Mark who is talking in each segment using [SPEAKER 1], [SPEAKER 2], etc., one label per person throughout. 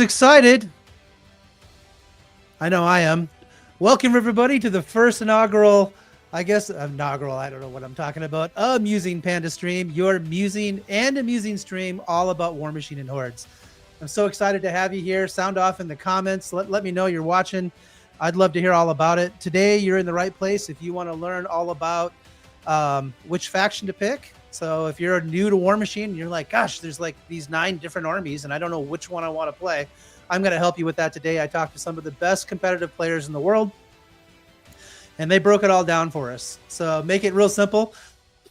[SPEAKER 1] Excited. I know I am. Welcome everybody to the first inaugural, I don't know what I'm talking about, Amusing Panda stream, your musing and amusing stream all about Warmachine and Hordes. I'm so excited to have you here. Sound off in the comments. Let me know you're watching. I'd love to hear all about it. Today, you're in the right place if you want to learn all about which faction to pick. So if you're new to Warmachine and you're like, gosh, there's like these 9 different armies and I don't know which one I want to play, I'm going to help you with that today. I talked to some of the best competitive players in the world and they broke it all down for us. So make it real simple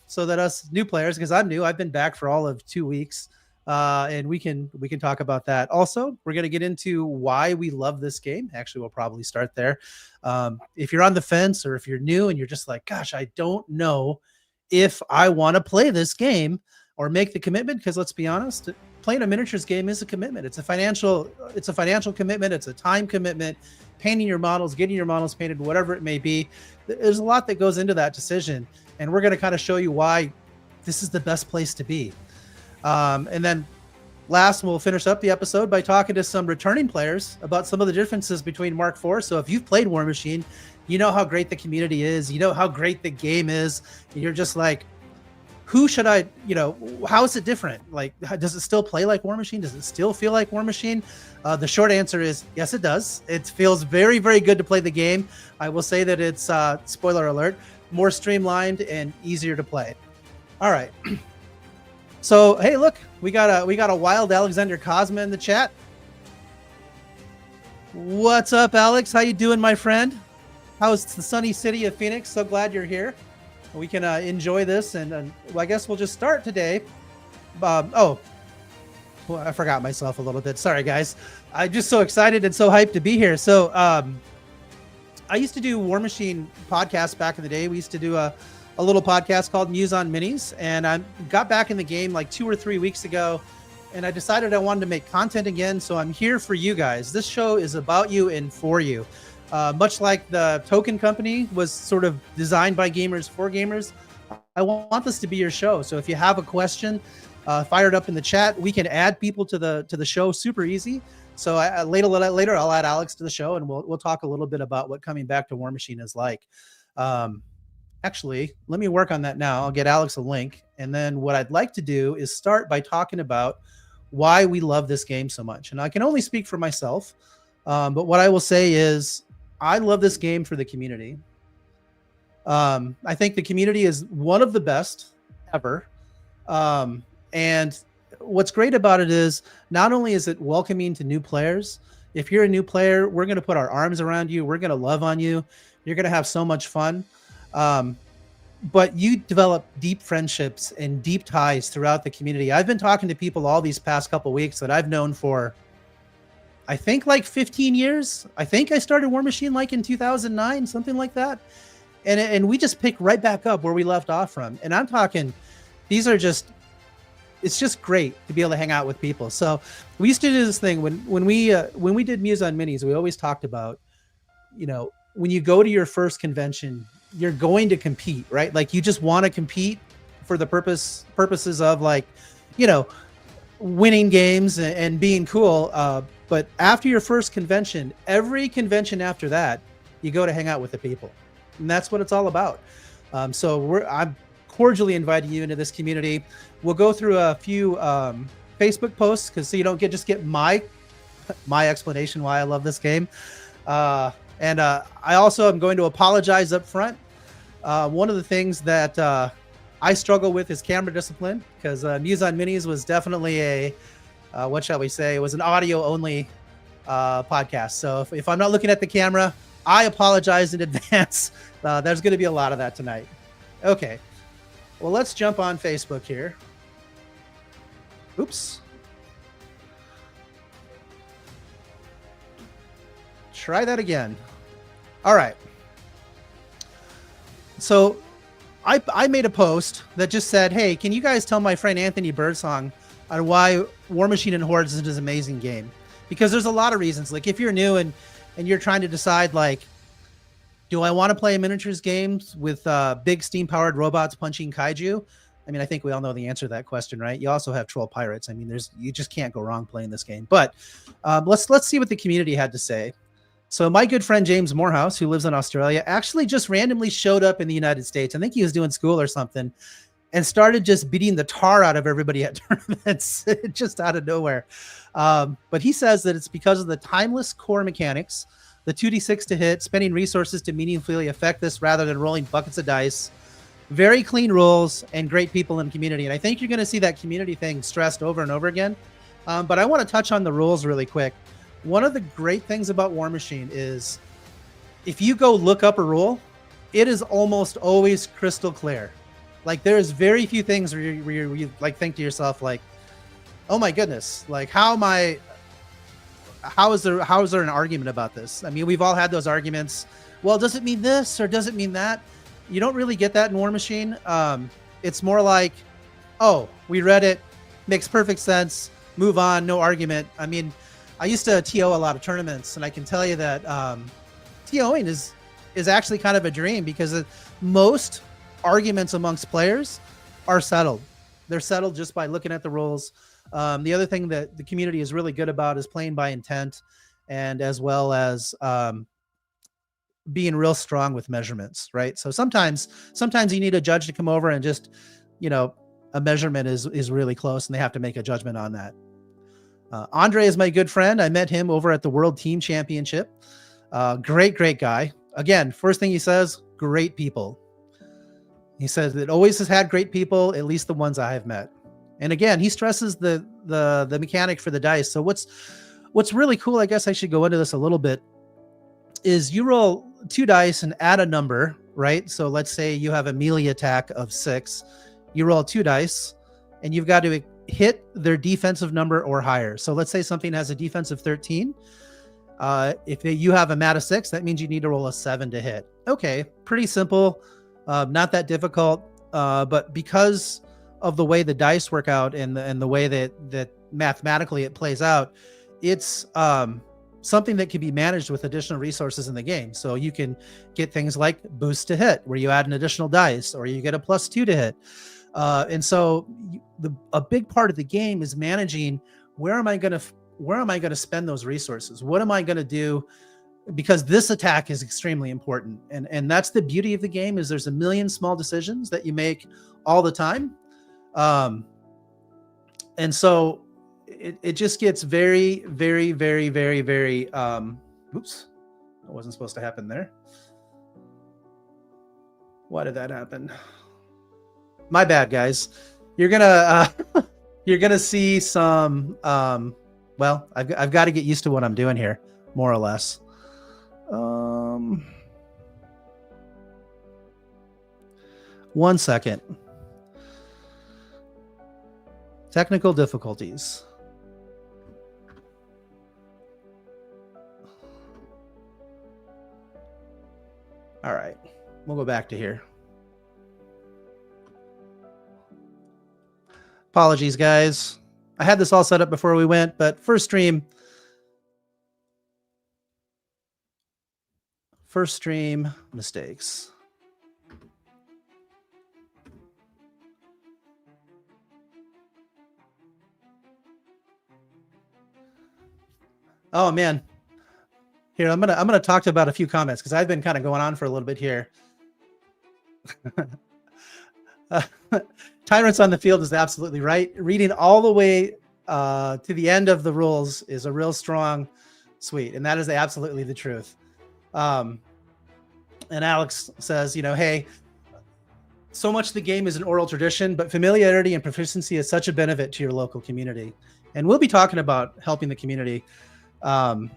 [SPEAKER 1] so that us new players, because I'm new, I've been back for all of 2 weeks, and we can talk about that. Also, we're going to get into why we love this game. Actually, we'll probably start there. If you're on the fence or if you're new and you're just like, gosh, I don't know if I want to play this game or make the commitment, because let's be honest, playing a miniatures game is a commitment. It's a financial commitment. It's a time commitment. Painting your models, getting your models painted, whatever it may be. There's a lot that goes into that decision, and we're going to kind of show you why this is the best place to be. And then last, we'll finish up the episode by talking to some returning players about some of the differences between Mark IV. So if you've played Warmachine, you know how great the community is, you know how great the game is, and you're just like, who should I, how is it different? Like, does it still play like Warmachine? Does it still feel like Warmachine? The short answer is yes, it does. It feels very, very good to play the game. I will say that it's, spoiler alert, more streamlined and easier to play. All right. So, hey, look, we got a wild Alexander Cosma in the chat. What's up, Alex? How you doing, my friend? How's the sunny city of Phoenix? So glad you're here. We can enjoy this, and well, I guess we'll just start today. Well, I forgot myself a little bit. Sorry, guys. I'm just so excited and so hyped to be here. So I used to do Warmachine podcasts back in the day. We used to do a little podcast called Muse on Minis, and I got back in the game like 2 or 3 weeks ago, and I decided I wanted to make content again. So I'm here for you guys. This show is about you and for you. Much like the Token Company was sort of designed by gamers for gamers, I want this to be your show. So if you have a question, fire it up in the chat. We can add people to the show super easy. So later I'll add Alex to the show, and we'll talk a little bit about what coming back to Warmachine is like. Actually, let me work on that now. I'll get Alex a link, and then what I'd like to do is start by talking about why we love this game so much. And I can only speak for myself, but what I will say is, I love this game for the community. I think the community is one of the best ever. And what's great about it is not only is it welcoming to new players. If you're a new player, we're going to put our arms around you. We're going to love on you. You're going to have so much fun. But you develop deep friendships and deep ties throughout the community. I've been talking to people all these past couple weeks that I've known for, I think, like 15 years. I think I started Warmachine like in 2009, something like that. And we just pick right back up where we left off from. And I'm talking, it's just great to be able to hang out with people. So we used to do this thing when we did Muse on Minis, we always talked about, when you go to your first convention, you're going to compete, right? Like you just want to compete for the purposes of like, winning games and being cool. But after your first convention, every convention after that, you go to hang out with the people. And that's what it's all about. So I'm cordially inviting you into this community. We'll go through a few Facebook posts so you don't get my explanation why I love this game. And I also am going to apologize up front. One of the things that I struggle with is camera discipline, because Muse on Minis was definitely what shall we say? It was an audio only podcast. So if I'm not looking at the camera, I apologize in advance. There's going to be a lot of that tonight. Okay. Well, let's jump on Facebook here. Oops. Try that again. All right. So I made a post that just said, hey, can you guys tell my friend Anthony Birdsong on why Warmachine and Hordes is an amazing game? Because there's a lot of reasons. Like if you're new and you're trying to decide, like, do I want to play miniatures games with big steam powered robots punching kaiju? I mean, I think we all know the answer to that question, right? You also have troll pirates. I mean, you just can't go wrong playing this game. But let's see what the community had to say. So my good friend James Morehouse, who lives in Australia, actually just randomly showed up in the United States. I think he was doing school or something, and started just beating the tar out of everybody at tournaments just out of nowhere. But he says that it's because of the timeless core mechanics, the 2d6 to hit, spending resources to meaningfully affect this rather than rolling buckets of dice, very clean rules, and great people in the community. And I think you're going to see that community thing stressed over and over again. But I want to touch on the rules really quick. One of the great things about Warmachine is if you go look up a rule, it is almost always crystal clear. Like there's very few things where you like think to yourself like, oh my goodness, like how is there an argument about this? I mean, we've all had those arguments. Well, does it mean this or does it mean that? You don't really get that in Warmachine. It's more like, oh, we read it, makes perfect sense, move on, no argument. I mean, I used to TO a lot of tournaments, and I can tell you that TOing is actually kind of a dream because most arguments amongst players are settled. They're settled just by looking at the rules. The other thing that the community is really good about is playing by intent, and as well as being real strong with measurements, right? So sometimes you need a judge to come over and just, a measurement is really close, and they have to make a judgment on that. Andre is my good friend. I met him over at the World Team Championship. Great guy. Again, first thing he says, great people. He says it always has had great people, at least the ones I have met. And again, he stresses the mechanic for the dice. So what's really cool, I guess I should go into this a little bit, is you roll 2 dice and add a number, right? So let's say you have a melee attack of 6. You roll 2 dice, and you've got to hit their defensive number or higher. So let's say something has a defensive 13. If you have a mat of 6, that means you need to roll a 7 to hit. Okay, pretty simple, not that difficult. But because of the way the dice work out and the way that mathematically it plays out, it's something that can be managed with additional resources in the game. So you can get things like boost to hit, where you add an additional dice, or you get a +2 to hit. And so a big part of the game is managing where am I going to spend those resources? What am I going to do? Because this attack is extremely important. And that's the beauty of the game, is there's a million small decisions that you make all the time. And so it just gets very, very, very, very, very, oops, that wasn't supposed to happen there. Why did that happen? My bad, guys. You're gonna see some. Well, I've got to get used to what I'm doing here, more or less. 1 second. Technical difficulties. All right, we'll go back to here. Apologies, guys. I had this all set up before we went, but first stream mistakes. Oh man. Here, I'm gonna talk about a few comments because I've been kind of going on for a little bit here. Tyrants on the field is absolutely right. Reading all the way to the end of the rules is a real strong suite, and that is absolutely the truth. And Alex says, hey, so much of the game is an oral tradition, but familiarity and proficiency is such a benefit to your local community. And we'll be talking about helping the community. And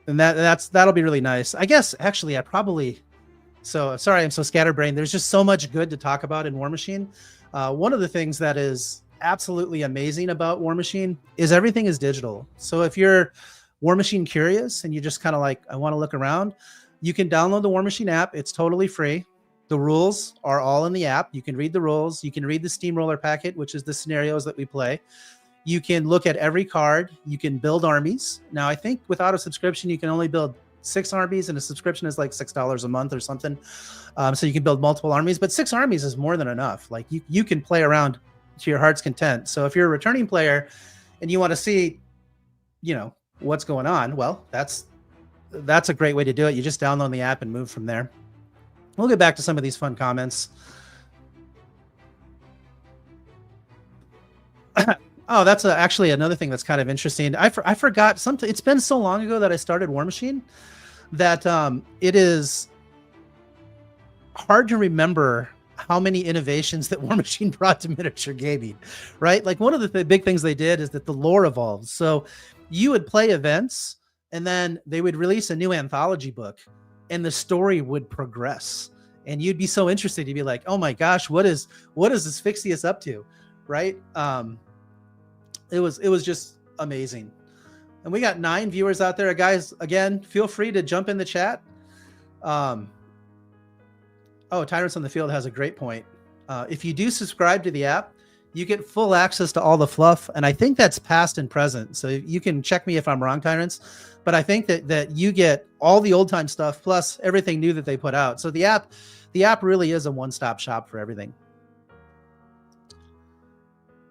[SPEAKER 1] that'll be really nice. I guess, actually, so sorry, I'm so scatterbrained. There's just so much good to talk about in Warmachine. One of the things that is absolutely amazing about Warmachine is everything is digital. So if you're Warmachine curious and you just kind of like, I want to look around, you can download the Warmachine app. It's totally free. The rules are all in the app. You can read the rules. You can read the Steamroller packet, which is the scenarios that we play. You can look at every card. You can build armies. Now, I think without a subscription, you can only build 6 armies, and a subscription is like $6 a month or something. So you can build multiple armies, but 6 armies is more than enough. Like you can play around to your heart's content. So if you're a returning player and you want to see, what's going on, well, that's a great way to do it. You just download the app and move from there. We'll get back to some of these fun comments. Oh, that's actually another thing that's kind of interesting. I forgot something. It's been so long ago that I started Warmachine that it is hard to remember how many innovations that Warmachine brought to miniature gaming, right? Like one of the big things they did is that the lore evolved. So you would play events and then they would release a new anthology book and the story would progress. And you'd be so interested. You'd be like, oh my gosh, what is this Fixius up to? Right? It was just amazing. And we got 9 viewers out there. Guys, again, feel free to jump in the chat. Tyrants on the Field has a great point. If you do subscribe to the app, you get full access to all the fluff. And I think that's past and present. So you can check me if I'm wrong, Tyrants. But I think that you get all the old time stuff plus everything new that they put out. So the app really is a one-stop shop for everything.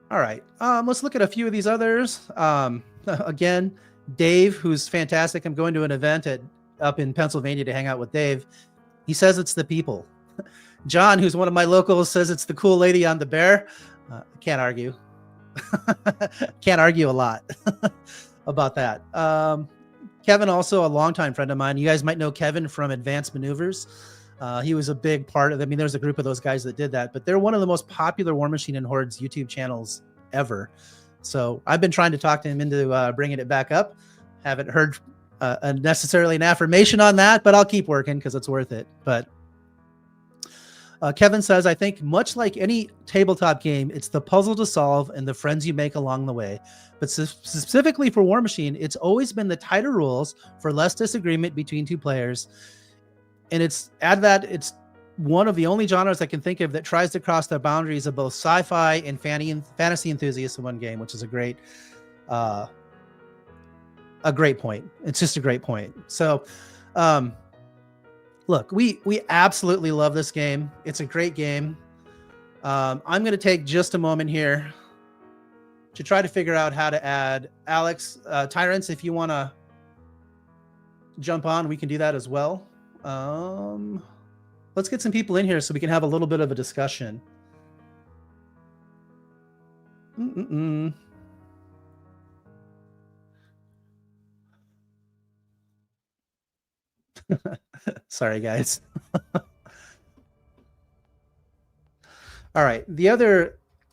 [SPEAKER 1] All right, let's look at a few of these others. Again, Dave, who's fantastic. I'm going to an event up in Pennsylvania to hang out with Dave. He says it's the people. John, who's one of my locals, says it's the cool lady on the bear. Can't argue. Can't argue a lot about that. Kevin, also a longtime friend of mine. You guys might know Kevin from Advanced Maneuvers. He was a big part of, there's a group of those guys that did that, but they're one of the most popular Warmachine and Hordes YouTube channels ever. So I've been trying to talk to him into bringing it back up. Haven't heard necessarily an affirmation on that, but I'll keep working because it's worth it. But Kevin says, I think much like any tabletop game, it's the puzzle to solve and the friends you make along the way. But specifically for Warmachine, it's always been the tighter rules for less disagreement between 2 players. And it's one of the only genres I can think of that tries to cross the boundaries of both sci-fi and fantasy enthusiasts in one game, which is a great point. It's just a great point. So, look, we absolutely love this game. It's a great game. I'm going to take just a moment here to try to figure out how to add Alex, Tyrants. If you want to jump on, we can do that as well. Let's get some people in here so we can have a little bit of a discussion. Sorry, guys. All right.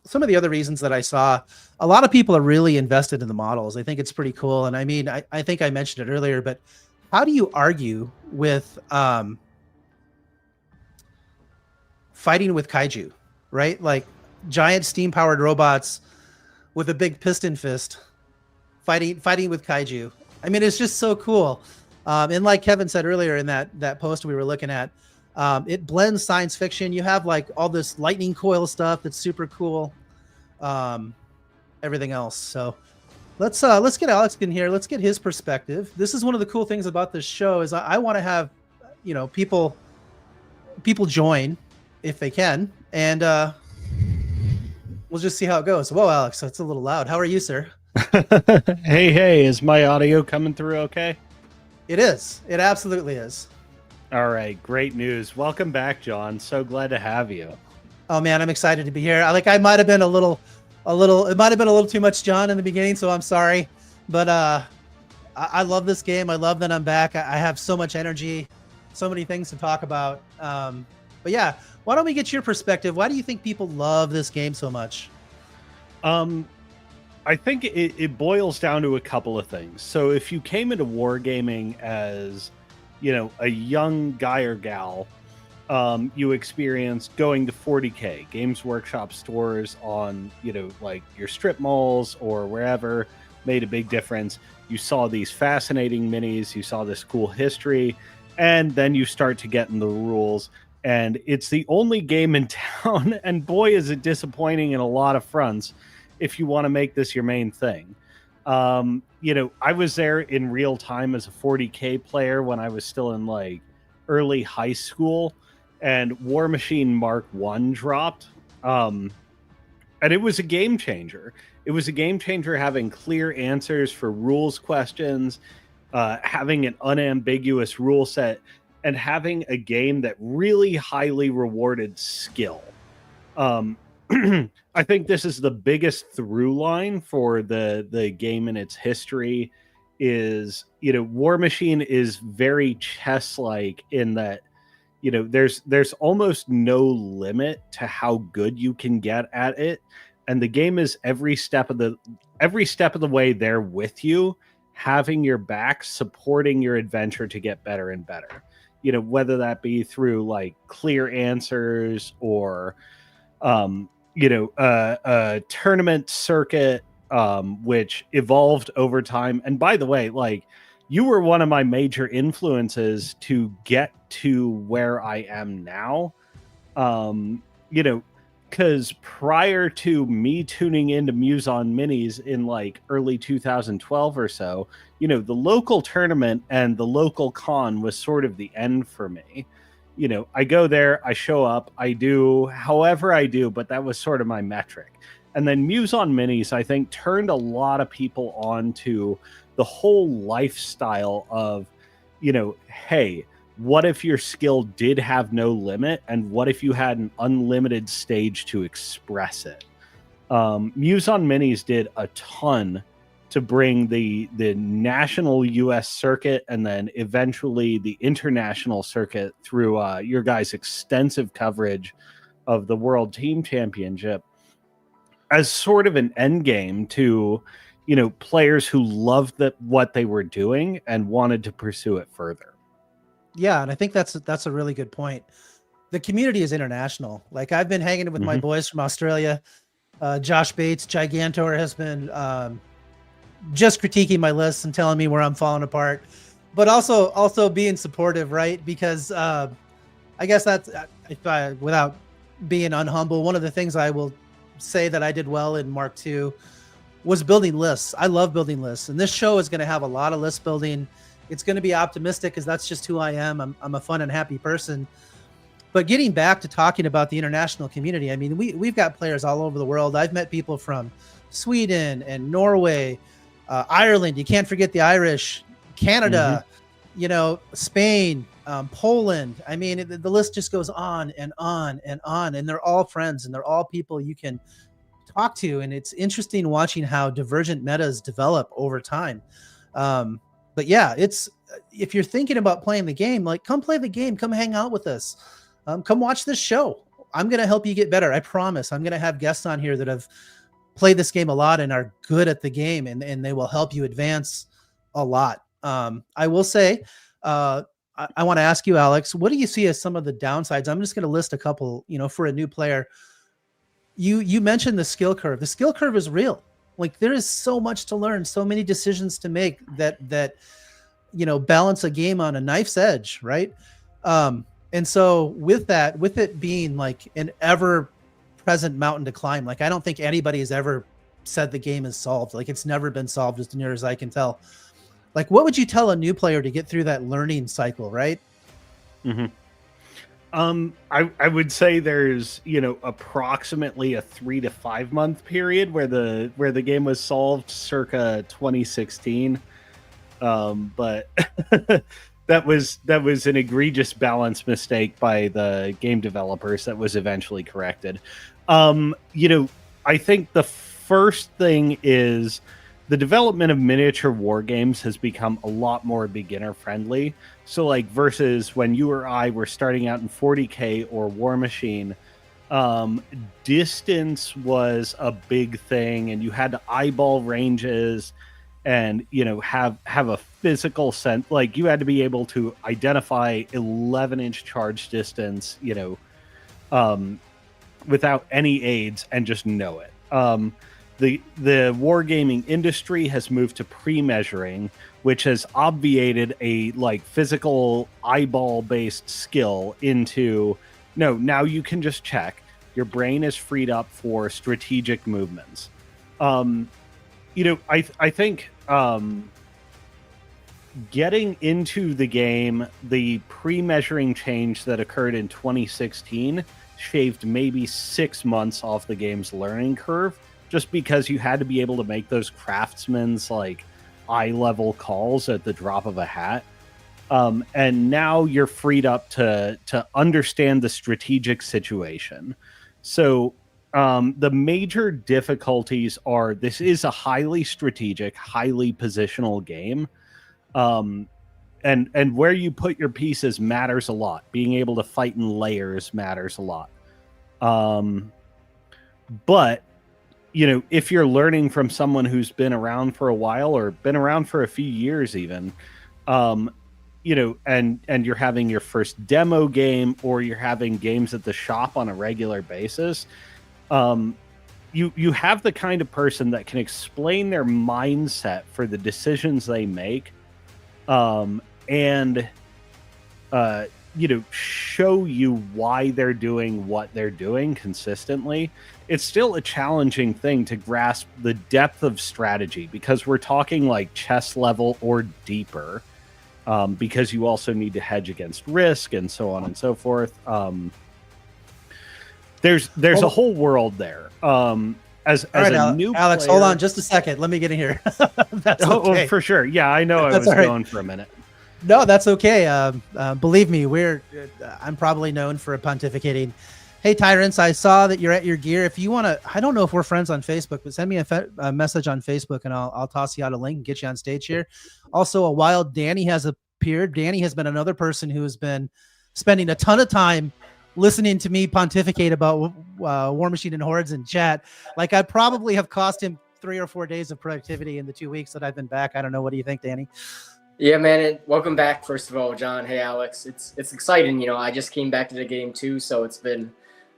[SPEAKER 1] Some of the other reasons that I saw, a lot of people are really invested in the models. I think it's pretty cool. And I mean, I think I mentioned it earlier, but how do you argue with fighting with kaiju, right? Like giant steam-powered robots with a big piston fist fighting with kaiju. I mean, it's just so cool. And like Kevin said earlier in that post we were looking at, it blends science fiction. You have like all this lightning coil stuff that's super cool. Everything else. So let's get Alex in here. Let's get his perspective. This is one of the cool things about this show is I want to have, people join if they can, and we'll just see how it goes. Whoa, Alex, that's a little loud. How are you, sir?
[SPEAKER 2] Hey, is my audio coming through okay?
[SPEAKER 1] It is. It absolutely is.
[SPEAKER 2] All right, great news. Welcome back, John. So glad to have you.
[SPEAKER 1] Oh man, I'm excited to be here. I might have been it might have been a little too much John in the beginning, so I'm sorry. But I love this game. I love that I'm back. I have so much energy, so many things to talk about. But yeah, why don't we get your perspective? Why do you think people love this game so much?
[SPEAKER 2] I think it boils down to a couple of things. So if you came into wargaming as, a young guy or gal, you experienced going to 40K, Games Workshop stores on, like your strip malls or wherever made a big difference. You saw these fascinating minis, you saw this cool history, and then you start to get in the rules. And it's the only game in town, and boy, is it disappointing in a lot of fronts if you want to make this your main thing. I was there in real time as a 40K player when I was still in like early high school, and Warmachine Mark 1 dropped. And it was a game changer. It was a game changer having clear answers for rules questions, having an unambiguous rule set, and having a game that really highly rewarded skill. I think this is the biggest through line for the game in its history. Is Warmachine is very chess-like in that there's almost no limit to how good you can get at it, and the game is every step of the way there with you, having your back, supporting your adventure to get better and better. Whether that be through like clear answers or a tournament circuit, which evolved over time. And by the way, like, you were one of my major influences to get to where I am now. Because prior to me tuning into Muse on Minis in like early 2012 or so, the local tournament and the local con was sort of the end for me. I go there, I show up, I do however I do, but that was sort of my metric. And then Muse on Minis, I think, turned a lot of people on to the whole lifestyle of, hey, what if your skill did have no limit? And what if you had an unlimited stage to express it? Muse on Minis did a ton to bring the national US circuit and then eventually the international circuit through your guys' extensive coverage of the World Team Championship as sort of an end game to, players who loved what they were doing and wanted to pursue it further.
[SPEAKER 1] Yeah, and I think that's a really good point. The community is international. Like, I've been hanging with my boys from Australia. Josh Bates, Gigantor, has been just critiquing my lists and telling me where I'm falling apart, but also being supportive, right? Because I guess that's, without being unhumble, one of the things I will say that I did well in Mark II was building lists. I love building lists, and this show is going to have a lot of list building. It's going to be optimistic because that's just who I am. I'm a fun and happy person. But getting back to talking about the international community, I mean, we've got players all over the world. I've met people from Sweden and Norway, Ireland. You can't forget the Irish, Canada, Spain, Poland. I mean, the list just goes on and on and on. And they're all friends and they're all people you can talk to. And it's interesting watching how divergent metas develop over time. But yeah, if you're thinking about playing the game, like, come play the game, come hang out with us. Come watch this show. I'm going to help you get better. I promise. I'm going to have guests on here that have played this game a lot and are good at the game, and they will help you advance a lot. I will say, I want to ask you, Alex, what do you see as some of the downsides? I'm just going to list a couple, for a new player. You mentioned the skill curve. The skill curve is real. Like, there is so much to learn, so many decisions to make that balance a game on a knife's edge, right? And so with it being like an ever present mountain to climb, like, I don't think anybody has ever said the game is solved. Like, it's never been solved as near as I can tell. Like, what would you tell a new player to get through that learning cycle, right?
[SPEAKER 2] Mm-hmm. I would say there's, approximately a 3 to 5 month period where the game was solved circa 2016. But that was an egregious balance mistake by the game developers that was eventually corrected. I think the first thing is the development of miniature war games has become a lot more beginner friendly. So, like, versus when you or I were starting out in 40K or Warmachine, distance was a big thing, and you had to eyeball ranges and have a physical sense. Like, you had to be able to identify 11-inch charge distance without any aids and just know it. The wargaming industry has moved to pre-measuring, which has obviated a physical eyeball based skill into now you can just check. Your brain is freed up for strategic movements. I think getting into the game, the pre-measuring change that occurred in 2016 shaved maybe 6 months off the game's learning curve, just because you had to be able to make those craftsman's like eye-level calls at the drop of a hat. And now you're freed up to understand the strategic situation. So the major difficulties are, this is a highly strategic, highly positional game. And where you put your pieces matters a lot. Being able to fight in layers matters a lot. But, you know, if you're learning from someone who's been around for a while or been around for a few years even, you know, and you're having your first demo game, or you're having games at the shop on a regular basis, you have the kind of person that can explain their mindset for the decisions they make, and you know, show you why they're doing what they're doing consistently. It's still a challenging thing to grasp the depth of strategy, because we're talking like chess level or deeper. Because you also need to hedge against risk and so on and so forth. There's a whole world there. As
[SPEAKER 1] right,
[SPEAKER 2] a new
[SPEAKER 1] Alex,
[SPEAKER 2] player,
[SPEAKER 1] hold on just a second. Let me get in here. That's okay.
[SPEAKER 2] Oh, for sure. Yeah, I know. I was going for a minute.
[SPEAKER 1] No, that's okay. Believe me, I'm probably known for pontificating. Hey, Tyrants, I saw that you're at your gear. If you want to, I don't know if we're friends on Facebook, but send me a message on Facebook, and I'll toss you out a link and get you on stage here. Also, a wild Danny has appeared. Danny has been another person who has been spending a ton of time listening to me pontificate about Warmachine and Hordes in chat. Like, I probably have cost him 3 or 4 days of productivity in the 2 weeks that I've been back. I don't know. What do you think, Danny?
[SPEAKER 3] Yeah, man. Welcome back, first of all, John. Hey, Alex. It's exciting. You know, I just came back to the game too, so it's been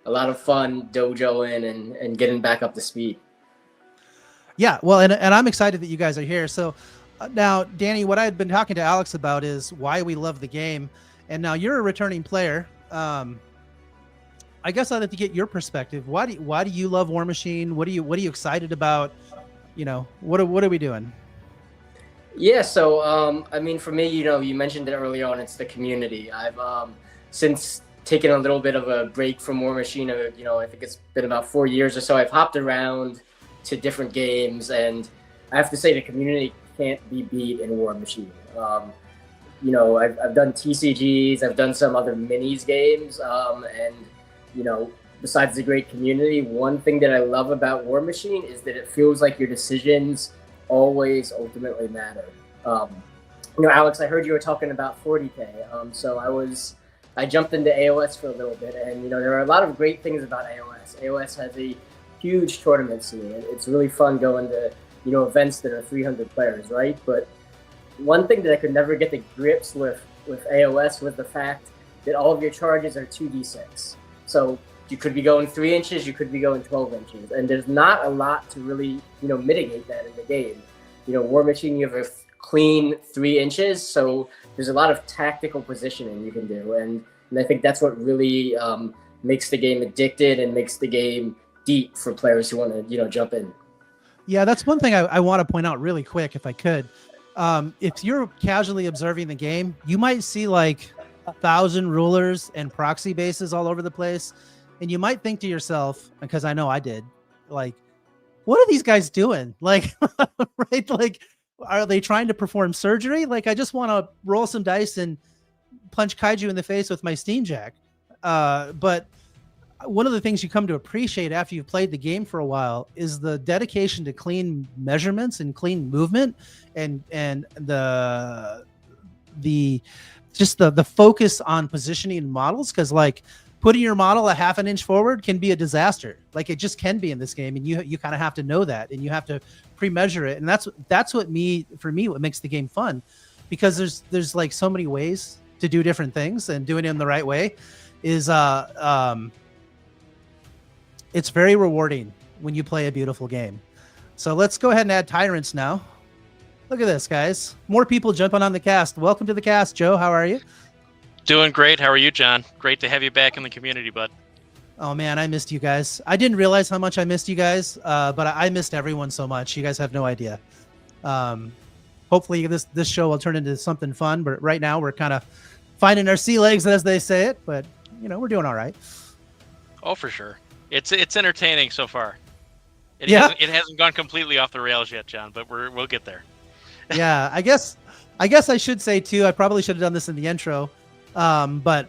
[SPEAKER 3] a lot of fun dojoing and getting back up to speed.
[SPEAKER 1] Yeah, well, and I'm excited that you guys are here. So now, Danny, what I had been talking to Alex about is why we love the game, and now you're a returning player. I guess I'd like to get your perspective. Why do you love Warmachine? What are you excited about? You know, what are we doing?
[SPEAKER 3] Yeah, so I mean, for me, you know, you mentioned it early on. It's the community. I've since taken a little bit of a break from Warmachine. You know, I think it's been about 4 years or so. I've hopped around to different games, and I have to say the community can't be beat in Warmachine. You know, I've done TCGs, I've done some other minis games, and you know, besides the great community, one thing that I love about Warmachine is that it feels like your decisions always ultimately matter. You know, Alex, I heard you were talking about 40K. So I jumped into AOS for a little bit, and you know, there are a lot of great things about AOS. AOS has a huge tournament scene. It's really fun going to, you know, events that are 300 players, right? But one thing that I could never get to grips with AOS was the fact that all of your charges are 2d6. So you could be going 3 inches, you could be going 12 inches, and there's not a lot to really, you know, mitigate that in the game. You know, Warmachine, you have a clean 3 inches, so there's a lot of tactical positioning you can do, and I think that's what really makes the game addicted and makes the game deep for players who want to, you know, jump in.
[SPEAKER 1] Yeah, that's one thing I want to point out really quick, if I could. If you're casually observing the game, you might see like 1,000 rulers and proxy bases all over the place, and you might think to yourself, because I know I did, like, what are these guys doing? Like, right? Like, are they trying to perform surgery? Like, I just want to roll some dice and punch kaiju in the face with my Steam Jack. But one of the things you come to appreciate after you've played the game for a while is the dedication to clean measurements and clean movement, and the focus on positioning models. Because like putting your model a half an inch forward can be a disaster. Like it just can be in this game, and you kind of have to know that, and you have to pre-measure it. And that's what what makes the game fun, because there's like so many ways to do different things, and doing them the right way is it's very rewarding when you play a beautiful game. So let's go ahead and add tyrants now. Look at this, guys. More people jumping on the cast. Welcome to the cast, Joe. How are you?
[SPEAKER 4] Doing great. How are you, John? Great to have you back in the community, bud.
[SPEAKER 1] Oh, man, I missed you guys. I didn't realize how much I missed you guys, but I missed everyone so much. You guys have no idea. Hopefully this show will turn into something fun, but right now we're kind of finding our sea legs, as they say it, but we're doing all right.
[SPEAKER 4] Oh, for sure. It's entertaining so far. It hasn't gone completely off the rails yet, John, but we'll get there.
[SPEAKER 1] Yeah, I guess I should say too, I probably should have done this in the intro, but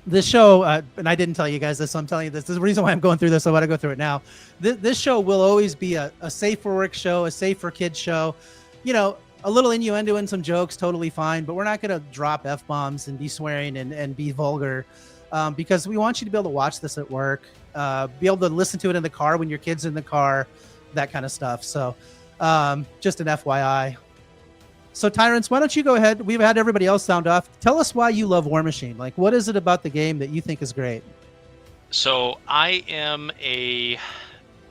[SPEAKER 1] this show, and I didn't tell you guys this, so I'm telling you this. This is the reason why I'm going through this. I want to go through it now. This show will always be a safe for work show, a safe for kids show. A little innuendo and some jokes, totally fine, but we're not going to drop F-bombs and be swearing and be vulgar, because we want you to be able to watch this at work, be able to listen to it in the car when your kid's in the car, that kind of stuff. So just an FYI. So Tyrants, why don't you go ahead? We've had everybody else sound off. Tell us why you love Warmachine. Like, what is it about the game that you think is great?
[SPEAKER 4] So I am a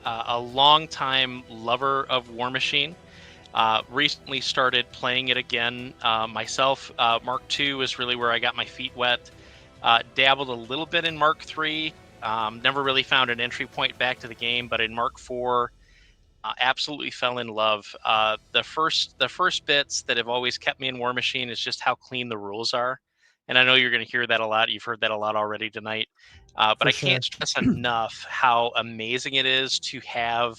[SPEAKER 4] longtime lover of Warmachine. Recently started playing it again myself. Mark II is really where I got my feet wet. Dabbled a little bit in Mark III. Never really found an entry point back to the game, but in Mark IV, absolutely fell in love. The first bits that have always kept me in Warmachine is just how clean the rules are. And I know you're going to hear that a lot. You've heard that a lot already tonight. But I can't stress enough how amazing it is to have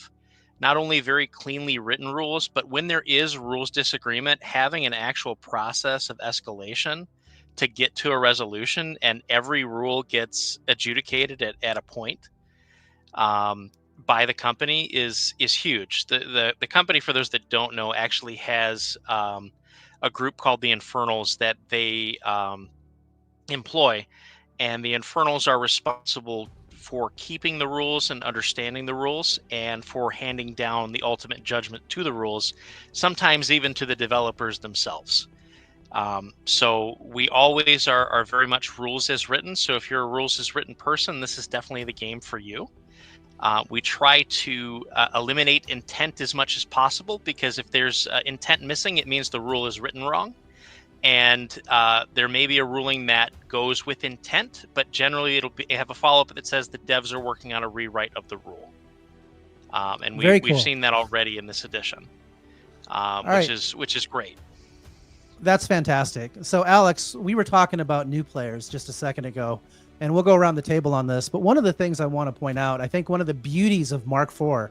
[SPEAKER 4] not only very cleanly written rules, but when there is rules disagreement, having an actual process of escalation to get to a resolution, and every rule gets adjudicated at a point by the company is huge. The company, for those that don't know, actually has a group called the Infernals that they employ, and the Infernals are responsible for keeping the rules and understanding the rules, and for handing down the ultimate judgment to the rules, sometimes even to the developers themselves. So we always are very much rules as written. So if you're a rules as written person, this is definitely the game for you. We try to eliminate intent as much as possible, because if there's intent missing, it means the rule is written wrong. And there may be a ruling that goes with intent, but generally it'll have a follow-up that says the devs are working on a rewrite of the rule. And we've seen that already in this edition, which is great.
[SPEAKER 1] That's fantastic. So Alex, we were talking about new players just a second ago, and we'll go around the table on this. But one of the things I want to point out, I think one of the beauties of Mark IV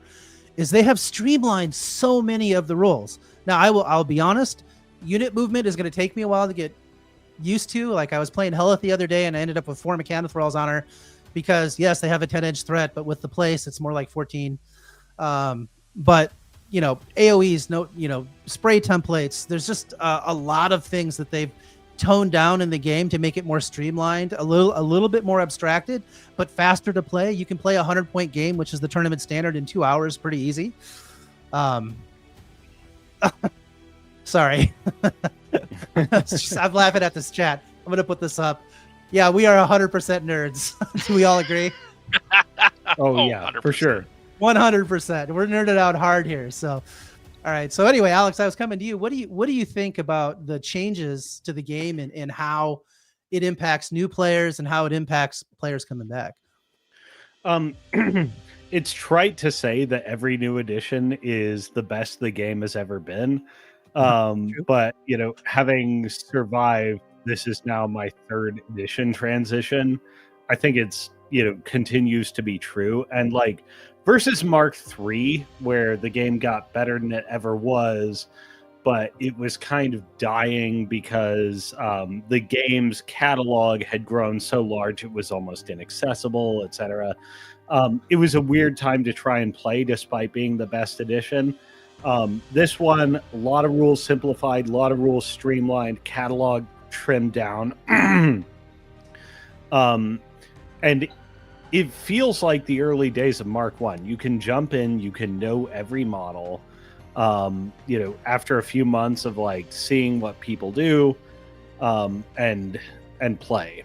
[SPEAKER 1] is they have streamlined so many of the rules. Now, I'll be honest, unit movement is going to take me a while to get used to. Like, I was playing Helith the other day, and I ended up with 4 Mechanothralls on her, because yes, they have a 10-edge threat, but with the place, it's more like 14. But AoEs, spray templates. There's just a lot of things that they've toned down in the game to make it more streamlined, a little bit more abstracted, but faster to play. You can play a 100-point game, which is the tournament standard, in 2 hours, pretty easy. Sorry. I'm laughing at this chat. I'm going to put this up. Yeah, we are 100% nerds. Do we all agree?
[SPEAKER 2] Oh, yeah, 100%. For sure.
[SPEAKER 1] 100%. We're nerded out hard here. So, all right. So anyway, Alex, I was coming to you. What do you think about the changes to the game and how it impacts new players and how it impacts players coming back?
[SPEAKER 2] It's trite to say that every new edition is the best the game has ever been. But having survived, this is now my 3rd edition transition. I think it's continues to be true. And like versus Mark III, where the game got better than it ever was, but it was kind of dying because the game's catalog had grown so large it was almost inaccessible, etc. It was a weird time to try and play despite being the best edition. This one, a lot of rules simplified, a lot of rules streamlined, catalog trimmed down. And it feels like the early days of Mark I. You can jump in, you can know every model. After a few months of like seeing what people do, and play.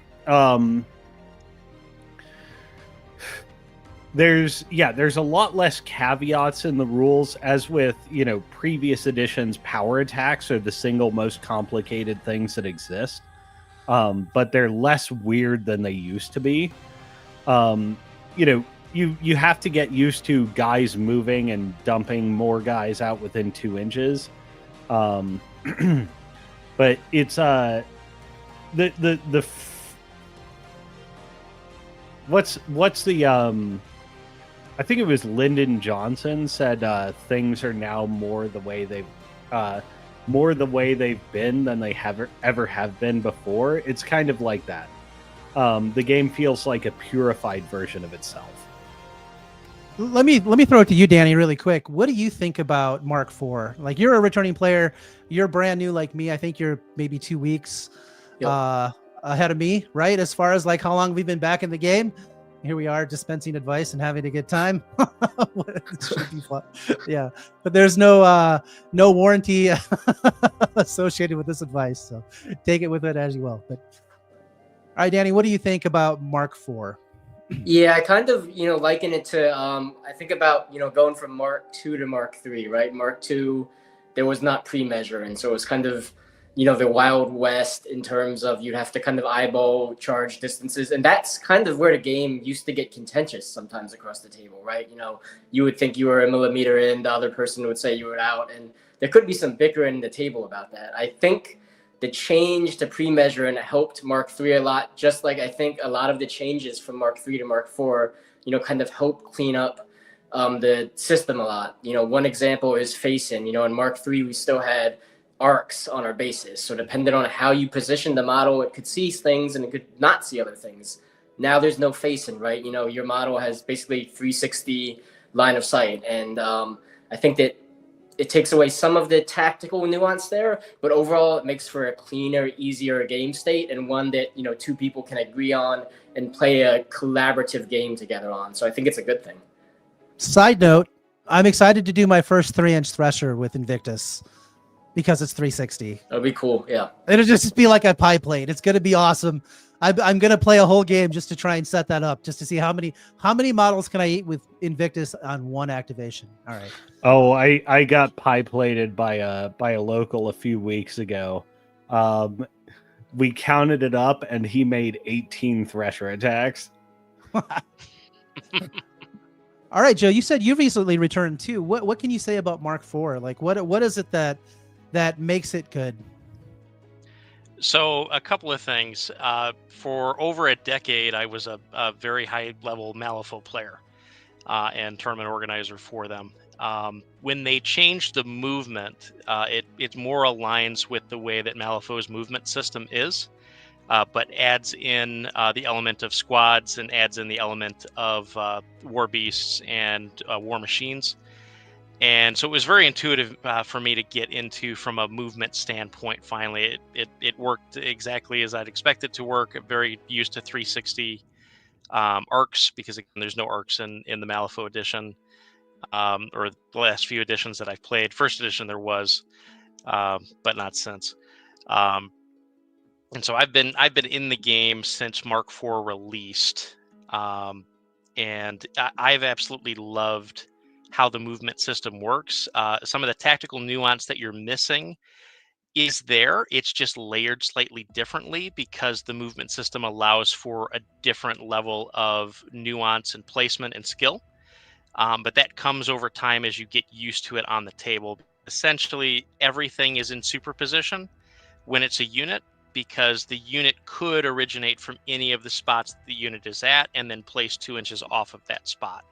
[SPEAKER 2] There's a lot less caveats in the rules, as with previous editions. Power attacks are the single most complicated things that exist, but they're less weird than they used to be. You you have to get used to guys moving and dumping more guys out within 2 inches. But it's the what's the I think it was Lyndon Johnson said things are now more the way they've been than they ever have been before. It's kind of like that. The game feels like a purified version of itself.
[SPEAKER 1] Let me throw it to you, Danny, really quick. What do you think about Mark IV? Like, you're a returning player. You're brand new like me. I think you're maybe 2 weeks ahead of me, right? As far as like how long we've been back in the game. Here we are dispensing advice and having a good time. It should be fun. Yeah, but there's no warranty associated with this advice, so take it with it as you will. But all right, Danny, what do you think about Mark IV?
[SPEAKER 3] Yeah, I kind of, liken it to, I think about, going from Mark II to Mark III, right? Mark II, there was not pre-measure. And so it was kind of, the Wild West in terms of you'd have to kind of eyeball charge distances. And that's kind of where the game used to get contentious sometimes across the table, right? You would think you were a millimeter in, the other person would say you were out. And there could be some bickering in the table about that. I think the change to pre-measure and it helped Mark III a lot, just like I think a lot of the changes from Mark III to Mark IV, kind of helped clean up the system a lot. One example is facing. In Mark III, we still had arcs on our bases. So depending on how you position the model, it could see things and it could not see other things. Now there's no facing, right? Your model has basically 360 line of sight. And I think that it takes away some of the tactical nuance there, but overall it makes for a cleaner, easier game state and one that, two people can agree on and play a collaborative game together on. So I think it's a good thing.
[SPEAKER 1] Side note, I'm excited to do my first 3-inch thresher with Invictus because it's 360.
[SPEAKER 3] That'll be cool. Yeah.
[SPEAKER 1] It'll just be like a pie plate. It's going to be awesome. I'm going to play a whole game just to try and set that up, just to see how many models can I eat with Invictus on one activation. All right.
[SPEAKER 2] Oh, I got pie plated by a local a few weeks ago. We counted it up and he made 18 thresher attacks.
[SPEAKER 1] All right, Joe, you said you recently returned too. What can you say about Mark IV? Like what is it that makes it good?
[SPEAKER 4] So a couple of things. For over a decade, I was a very high-level Malifaux player and tournament organizer for them. When they changed the movement, it more aligns with the way that Malifaux's movement system is, but adds in the element of squads and adds in the element of war beasts and war machines. And so it was very intuitive for me to get into from a movement standpoint. Finally, it worked exactly as I'd expect it to work. I'm very used to 360 arcs because again, there's no arcs in the Malifaux edition or the last few editions that I've played. First edition there was, but not since. And so I've been in the game since Mark IV released, and I've absolutely loved how the movement system works. Some of the tactical nuance that you're missing is there. It's just layered slightly differently because the movement system allows for a different level of nuance and placement and skill. But that comes over time as you get used to it on the table. Essentially, everything is in superposition when it's a unit because the unit could originate from any of the spots the unit is at and then place 2 inches off of that spot.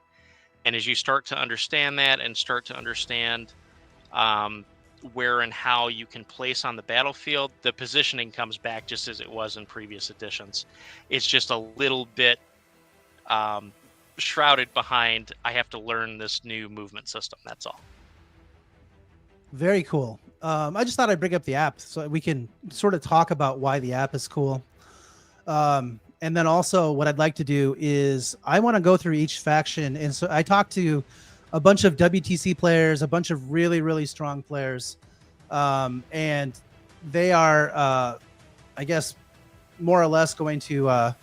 [SPEAKER 4] And as you start to understand that and start to understand where and how you can place on the battlefield, the positioning comes back just as it was in previous editions. It's just a little bit shrouded behind, I have to learn this new movement system. That's all.
[SPEAKER 1] Very cool. I just thought I'd bring up the app so we can sort of talk about why the app is cool. And then also what I'd like to do is I want to go through each faction. And so I talked to a bunch of WTC players, a bunch of really, really strong players. And they are, I guess, more or less going to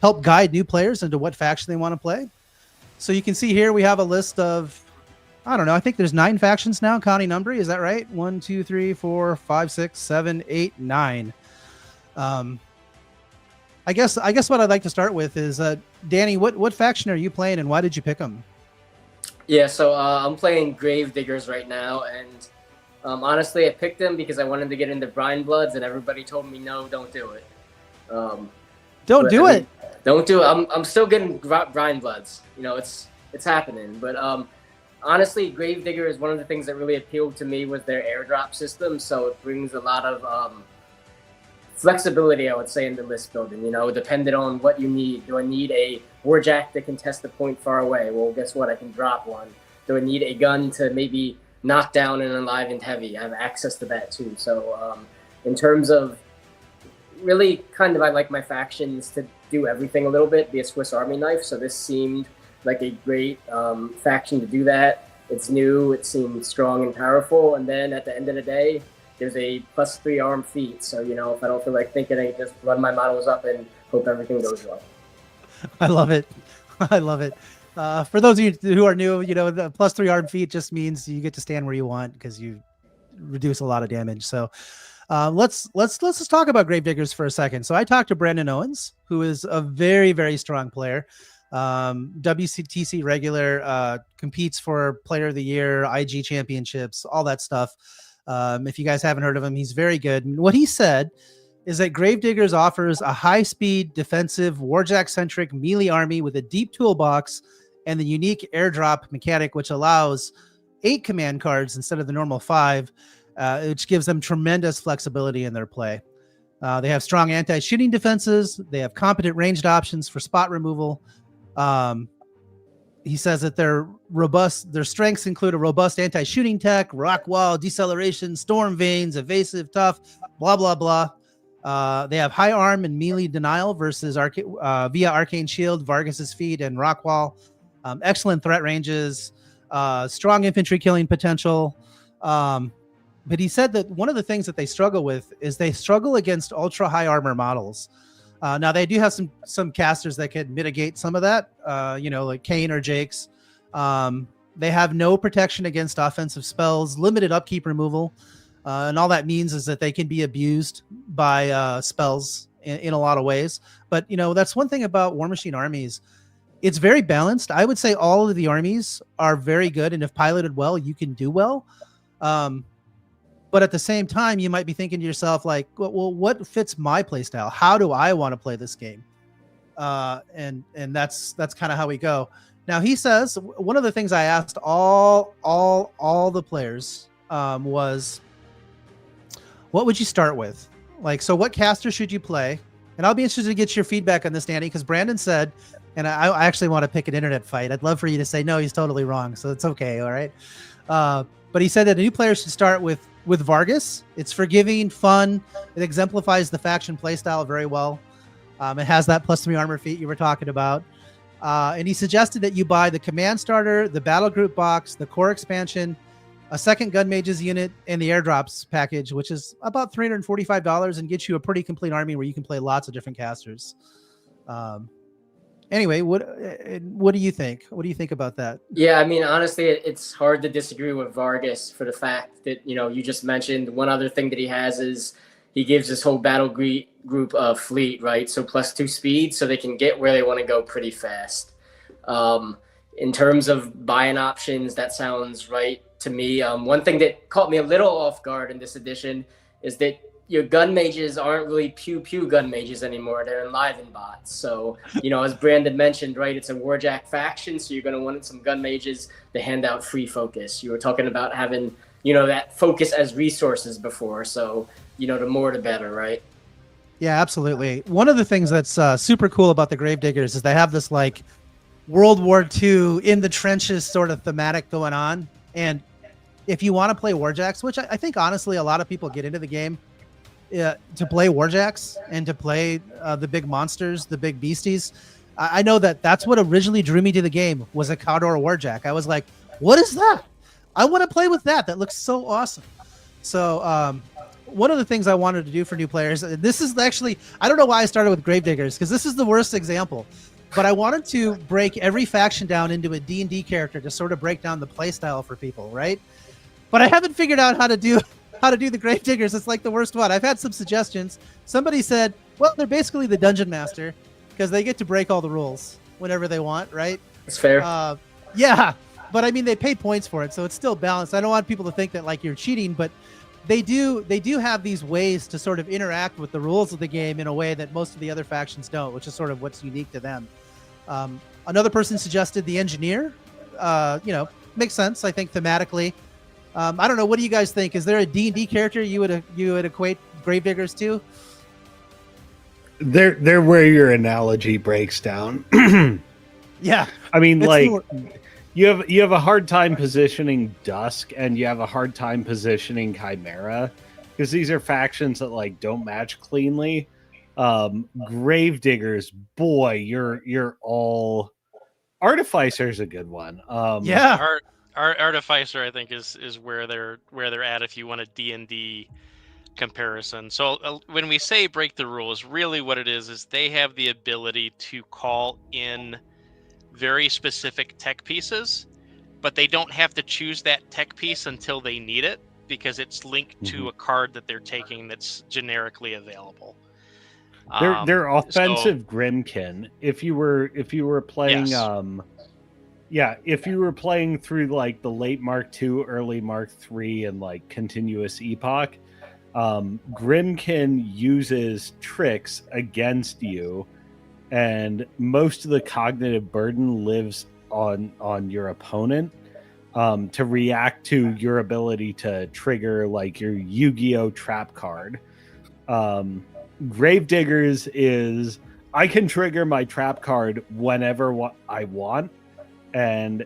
[SPEAKER 1] help guide new players into what faction they want to play. So you can see here we have a list of, I don't know, I think there's 9 factions now, counting Umbri. Is that right? 1, 2, 3, 4, 5, 6, 7, 8, 9. I guess what I'd like to start with is Danny, what faction are you playing and why did you pick them?
[SPEAKER 3] Yeah, so I'm playing Grave Diggers right now, and honestly, I picked them because I wanted to get into Brine Bloods, and everybody told me no, don't do it.
[SPEAKER 1] Don't do it.
[SPEAKER 3] Don't do it. I'm still getting Brine Bloods. You know, it's happening. But honestly, Grave Digger is one of the things that really appealed to me with their airdrop system. So it brings a lot of flexibility, I would say, in the list building. You know, depending on what you need. Do I need a Warjack that can test the point far away? Well, guess what? I can drop one. Do I need a gun to maybe knock down an enlivened heavy? I have access to that too. So in terms of really kind of, I like my factions to do everything a little bit, be a Swiss Army knife. So this seemed like a great faction to do that. It's new, it seemed strong and powerful. And then at the end of the day, there's a +3 arm feat. So, you know, if I don't feel like thinking, I just run my models up and hope everything goes well.
[SPEAKER 1] I love it. I love it. For those of you who are new, you know, the +3 arm feat just means you get to stand where you want because you reduce a lot of damage. So let's just talk about Grave Diggers for a second. So I talked to Brandon Owens, who is a very, very strong player. WCTC regular, competes for Player of the Year, IG championships, all that stuff. If you guys haven't heard of him, he's very good. And what he said is that Grave Diggers offers a high-speed, defensive, Warjack-centric melee army with a deep toolbox and the unique airdrop mechanic, which allows 8 command cards instead of the normal 5, which gives them tremendous flexibility in their play. They have strong anti-shooting defenses. They have competent ranged options for spot removal. He says that their strengths include a robust anti-shooting tech, rock wall, deceleration, storm veins, evasive, tough, blah, blah, blah. They have high arm and melee denial versus via Arcane Shield, Vargas's Feet, and rock wall. Excellent threat ranges, strong infantry killing potential. But he said that one of the things that they struggle with is they struggle against ultra high armor models. Now they do have some casters that can mitigate some of that, you know, like Kane or Jake's. They have no protection against offensive spells, limited upkeep removal. And all that means is that they can be abused by spells in a lot of ways. But, you know, that's one thing about Warmachine armies. It's very balanced. I would say all of the armies are very good. And if piloted well, you can do well. But at the same time, you might be thinking to yourself, like, well, what fits my play style? How do I want to play this game? And that's kind of how we go. Now, he says one of the things I asked all the players was, what would you start with? Like, so what caster should you play? And I'll be interested to get your feedback on this, Danny, because Brandon said, and I actually want to pick an internet fight. I'd love for you to say, no, he's totally wrong. So it's okay. All right. But he said that a new player should start with Vargas. It's forgiving, fun. It exemplifies the faction playstyle very well. It has that +3 armor feat you were talking about. And he suggested that you buy the command starter, the battle group box, the core expansion, a second gun mages unit, and the airdrops package, which is about $345 and gets you a pretty complete army where you can play lots of different casters. Anyway, what do you think? What do you think about that?
[SPEAKER 3] Yeah, I mean, honestly, it's hard to disagree with Vargas for the fact that, you know, you just mentioned one other thing that he has is he gives this whole battle group fleet, right? So +2 speed, so they can get where they want to go pretty fast. In terms of buying options, that sounds right to me. One thing that caught me a little off guard in this edition is that your gun mages aren't really pew gun mages anymore. They're enlivened bots. So, you know, as Brandon mentioned, right, it's a Warjack faction, so you're going to want some gun mages to hand out free focus. You were talking about having, you know, that focus as resources before. So, you know, the more the better, right?
[SPEAKER 1] Yeah, absolutely. One of the things that's super cool about the Grave Diggers is they have this like World War II in the trenches sort of thematic going on. And if you want to play Warjacks, which I think honestly a lot of people get into the game to play Warjacks and to play the big monsters, the big beasties. I know that's what originally drew me to the game was a Khador Warjack. I was like, what is that? I want to play with that. That looks so awesome. So one of the things I wanted to do for new players, this is actually, I don't know why I started with Grave Diggers because this is the worst example, but I wanted to break every faction down into a D&D character to sort of break down the play style for people, right? But I haven't figured out how to do the Grave Diggers. It's like the worst one. I've had some suggestions. Somebody said, Well, they're basically the dungeon master because they get to break all the rules whenever they want, right?
[SPEAKER 3] It's fair.
[SPEAKER 1] Yeah, but I mean they pay points for it, so it's still balanced. I don't want people to think that like you're cheating, but they do have these ways to sort of interact with the rules of the game in a way that most of the other factions don't, which is sort of what's unique to them. Another person suggested the engineer. Makes sense, I think, thematically. I don't know. What do you guys think? Is there a D&D character you would equate Gravediggers to?
[SPEAKER 2] They're where your analogy breaks down.
[SPEAKER 1] Yeah,
[SPEAKER 2] I mean, like you have a hard time positioning Dusk, and you have a hard time positioning Chimera, because these are factions that like don't match cleanly. Gravediggers, boy, you're all. Artificer's a good one.
[SPEAKER 1] Yeah.
[SPEAKER 4] Artificer, I think, is where they're at if you want a D&D comparison. So when we say break the rules, really what it is they have the ability to call in very specific tech pieces, but they don't have to choose that tech piece until they need it because it's linked to a card that they're taking that's generically available.
[SPEAKER 2] They're offensive Grimkin. If you were playing if you were playing through like the late Mark II, early Mark III, and like continuous epoch, Grimkin uses tricks against you, and most of the cognitive burden lives on your opponent to react to your ability to trigger like your Yu-Gi-Oh trap card. Gravediggers is I can trigger my trap card whenever I want, and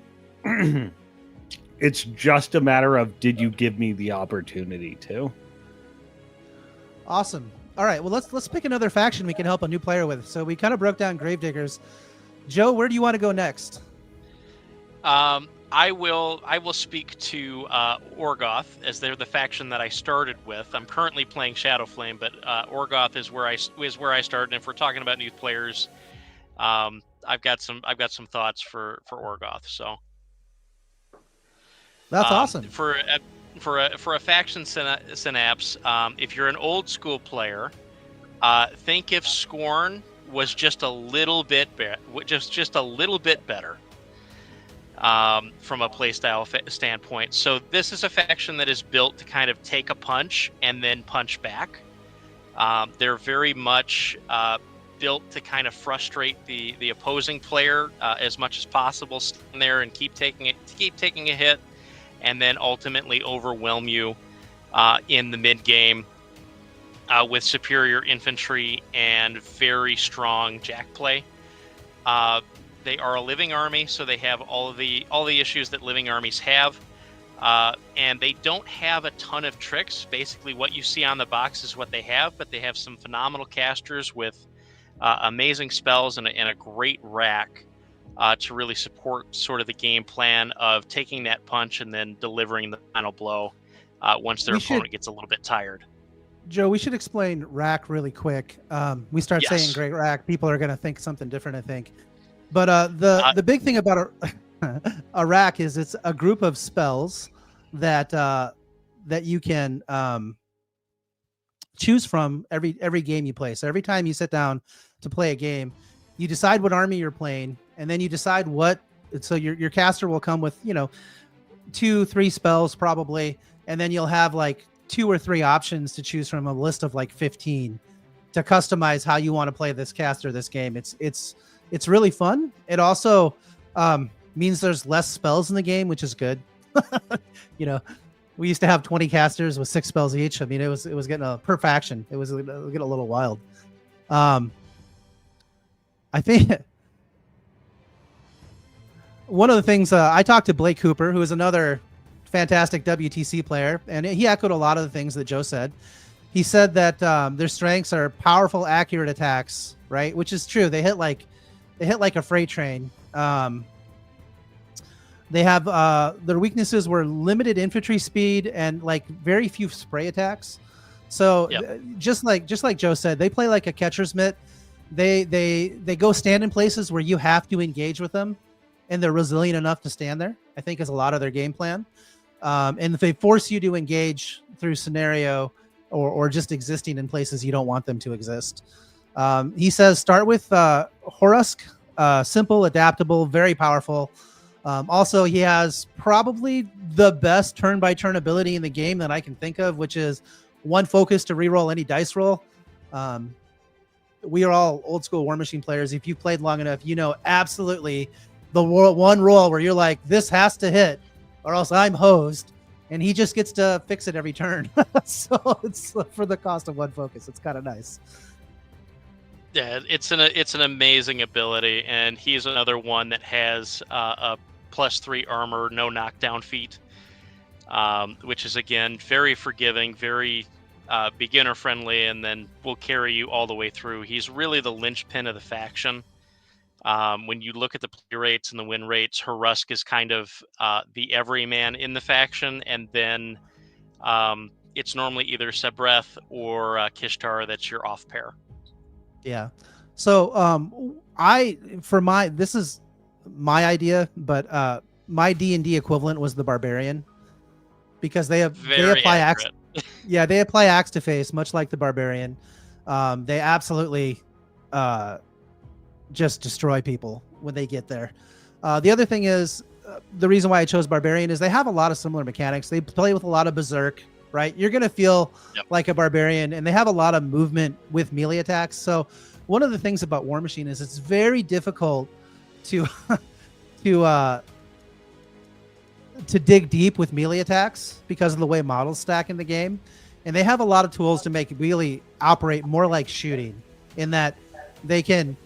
[SPEAKER 2] it's just a matter of did you give me the opportunity to.
[SPEAKER 1] Awesome. All right, well let's pick another faction we can help a new player with. So we kind of broke down Gravediggers. Joe, where do you want to go next?
[SPEAKER 4] I will speak to Orgoth, as they're the faction that I started with. I'm currently playing Shadowflame, but Orgoth is where I started. And if we're talking about new players, I've got some thoughts for Orgoth. So
[SPEAKER 1] that's awesome.
[SPEAKER 4] For a faction synapse, if you're an old school player, think if Scorn was just a little bit just a little bit better. From a playstyle standpoint. So this is a faction that is built to kind of take a punch and then punch back. They're very much built to kind of frustrate the opposing player as much as possible, stand there and keep taking a hit, and then ultimately overwhelm you in the mid game with superior infantry and very strong jack play. They are a living army, so they have all the issues that living armies have, and they don't have a ton of tricks. Basically, what you see on the box is what they have, but they have some phenomenal casters with amazing spells and a great rack to really support sort of the game plan of taking that punch and then delivering the final blow once their opponent gets a little bit tired.
[SPEAKER 1] Joe, we should explain rack really quick. We start saying great rack, people are going to think something different, I think. But the big thing about a rack is it's a group of spells that you can choose from every game you play. So every time you sit down to play a game, you decide what army you're playing, and then you decide what. So your caster will come with 2-3 spells probably, and then you'll have like 2 or 3 options to choose from a list of like 15 to customize how you want to play this caster this game. It's really fun. It also means there's less spells in the game, which is good. We used to have 20 casters with 6 spells each. I mean, it was getting per faction. It was getting a little wild. I think one of the things I talked to Blake Cooper, who is another fantastic WTC player, and he echoed a lot of the things that Joe said. He said that their strengths are powerful, accurate attacks, right? Which is true. They hit like a freight train. They have their weaknesses were limited infantry speed and like very few spray attacks. So just like Joe said, they play like a catcher's mitt. They go stand in places where you have to engage with them, and they're resilient enough to stand there, I think, is a lot of their game plan. And if they force you to engage through scenario or just existing in places you don't want them to exist. He says start with Horusk, simple, adaptable, very powerful. Also, he has probably the best turn-by-turn ability in the game that I can think of, which is one focus to reroll any dice roll. We are all old school War Machine players. If you've played long enough, you know absolutely the one roll where you're like, this has to hit or else I'm hosed. And he just gets to fix it every turn. So it's for the cost of one focus. It's kind of nice.
[SPEAKER 4] Yeah, it's an amazing ability, and he's another one that has a +3 armor, no knockdown feat, which is again very forgiving, very beginner friendly, and then will carry you all the way through. He's really the linchpin of the faction. When you look at the play rates and the win rates, Harusk is kind of the everyman in the faction, and then it's normally either Sebreth or Kishtar that's your off pair.
[SPEAKER 1] Yeah. So this is my idea, but my D&D equivalent was the barbarian, because they apply axe. Yeah, they apply axe to face, much like the barbarian. They absolutely just destroy people when they get there. The other thing is, the reason why I chose barbarian is they have a lot of similar mechanics. They play with a lot of berserk, right? You're going to feel like a barbarian, and they have a lot of movement with melee attacks. So one of the things about War Machine is it's very difficult to to dig deep with melee attacks because of the way models stack in the game. And they have a lot of tools to make it really operate more like shooting, in that they can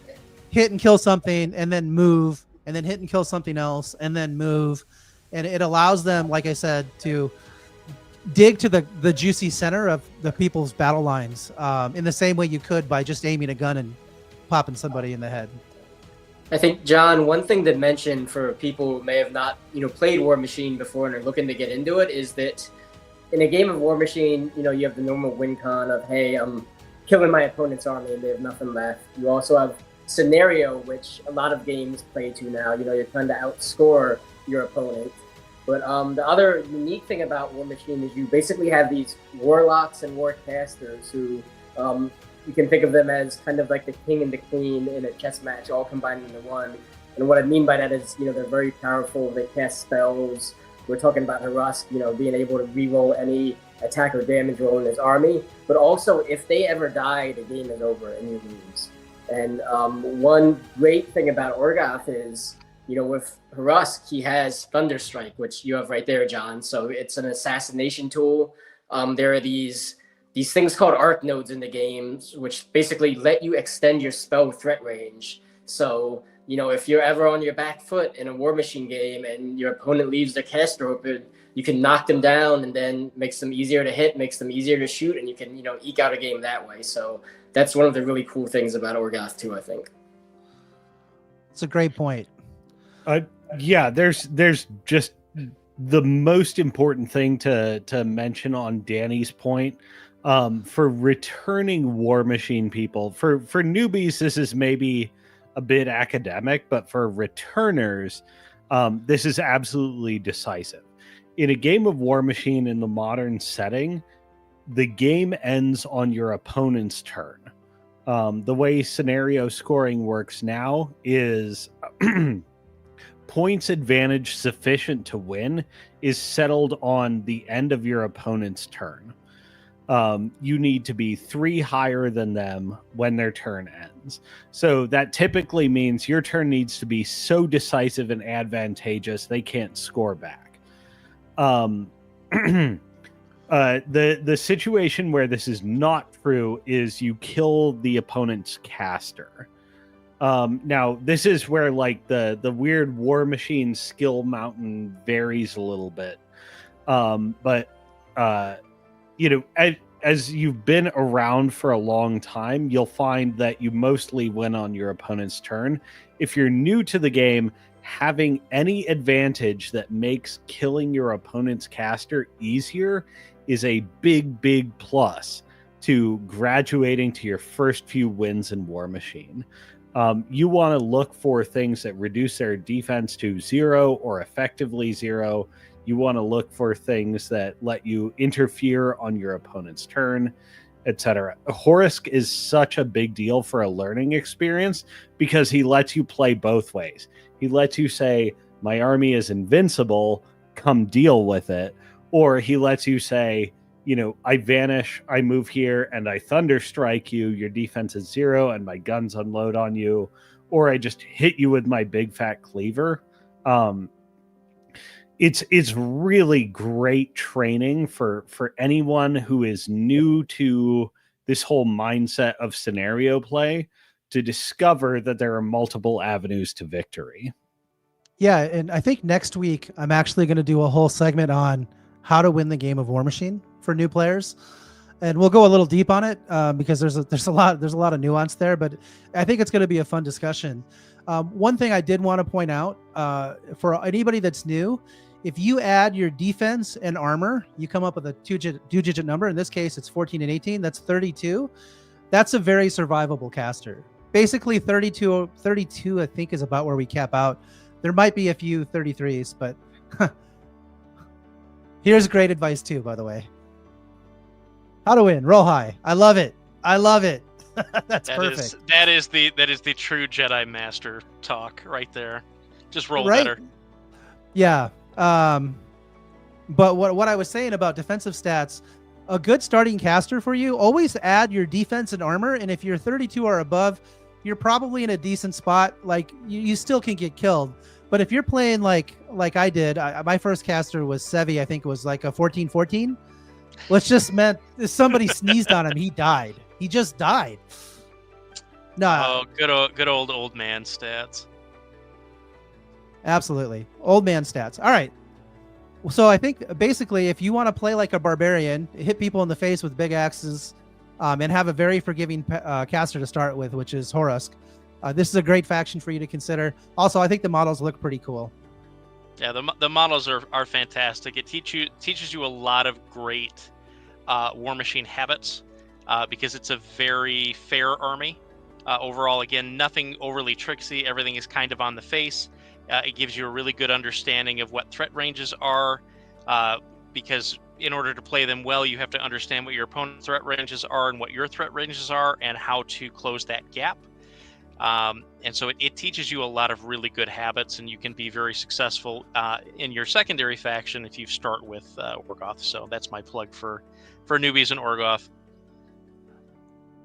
[SPEAKER 1] hit and kill something and then move, and then hit and kill something else and then move. And it allows them, like I said, to dig to the juicy center of the people's battle lines in the same way you could by just aiming a gun and popping somebody in the head.
[SPEAKER 3] I think, John, one thing to mention for people who may have not, played War Machine before and are looking to get into it is that in a game of War Machine, you have the normal win con of, hey, I'm killing my opponent's army and they have nothing left. You also have scenario, which a lot of games play to now. You're trying to outscore your opponent. But the other unique thing about War Machine is you basically have these warlocks and warcasters who you can think of them as kind of like the king and the queen in a chess match, all combined into one. And what I mean by that is, they're very powerful. They cast spells. We're talking about Harusk, being able to reroll any attack or damage roll in his army. But also, if they ever die, the game is over and you lose. And one great thing about Orgoth is, with Harusk, he has Thunderstrike, which you have right there, John. So it's an assassination tool. There are these things called arc nodes in the game, which basically let you extend your spell threat range. So, if you're ever on your back foot in a War Machine game and your opponent leaves their caster open, you can knock them down, and then makes them easier to hit, makes them easier to shoot, and you can, eke out a game that way. So that's one of the really cool things about Orgoth too, I think.
[SPEAKER 1] It's a great point.
[SPEAKER 2] Yeah, there's just the most important thing to mention on Danny's point. For returning War Machine people, for newbies, this is maybe a bit academic, but for returners, this is absolutely decisive. In a game of War Machine in the modern setting, the game ends on your opponent's turn. The way scenario scoring works now is points advantage sufficient to win is settled on the end of your opponent's turn. You need to be 3 higher than them when their turn ends. So that typically means your turn needs to be so decisive and advantageous they can't score back. The situation where this is not true is you kill the opponent's caster. Now, this is where like the weird War Machine skill mountain varies a little bit. As you've been around for a long time, you'll find that you mostly win on your opponent's turn. If you're new to the game, having any advantage that makes killing your opponent's caster easier is a big plus to graduating to your first few wins in War Machine. You want to look for things that reduce their defense to 0 or effectively 0. You want to look for things that let you interfere on your opponent's turn. etc. Horisk is such a big deal for a learning experience because he lets you play both ways. He lets you say, my army is invincible, come deal with it. Or he lets you say, I vanish, I move here, and I thunder strike you. Your defense is 0, and my guns unload on you. Or I just hit you with my big fat cleaver. It's really great training for anyone who is new to this whole mindset of scenario play to discover that there are multiple avenues to victory.
[SPEAKER 1] Yeah, and I think next week I'm actually going to do a whole segment on how to win the game of Warmachine for new players, and we'll go a little deep on it because there's a lot of nuance there. But I think it's going to be a fun discussion. One thing I did want to point out for anybody that's new, if you add your defense and armor, you come up with a two-digit number. In this case, it's 14 and 18. That's 32. That's a very survivable caster. Basically, 32, I think, is about where we cap out. There might be a few 33s, but here's great advice too, by the way. How to win, roll high. I love it. That's perfect.
[SPEAKER 4] That is the true Jedi Master talk right there. Just roll
[SPEAKER 1] right?
[SPEAKER 4] better.
[SPEAKER 1] Yeah. But what I was saying about defensive stats, a good starting caster for you, always add your defense and armor. And if you're 32 or above, you're probably in a decent spot. Like you still can get killed. But if you're playing like I did, my first caster was Sevi. I think it was like a 14-14, which just meant if somebody sneezed on him, he died. He just died. No.
[SPEAKER 4] Oh, good old man stats.
[SPEAKER 1] Absolutely. Old man stats. All right. So I think basically if you want to play like a barbarian, hit people in the face with big axes, and have a very forgiving caster to start with, which is Horisk, this is a great faction for you to consider. Also, I think the models look pretty cool.
[SPEAKER 4] Yeah, the models are fantastic. It teaches you a lot of great Warmachine habits because it's a very fair army. Overall, again, nothing overly tricksy. Everything is kind of on the face. It gives you a really good understanding of what threat ranges are, because in order to play them well, you have to understand what your opponent's threat ranges are and what your threat ranges are and how to close that gap. And so it teaches you a lot of really good habits, and you can be very successful in your secondary faction if you start with Orgoth. So that's my plug for newbies in Orgoth.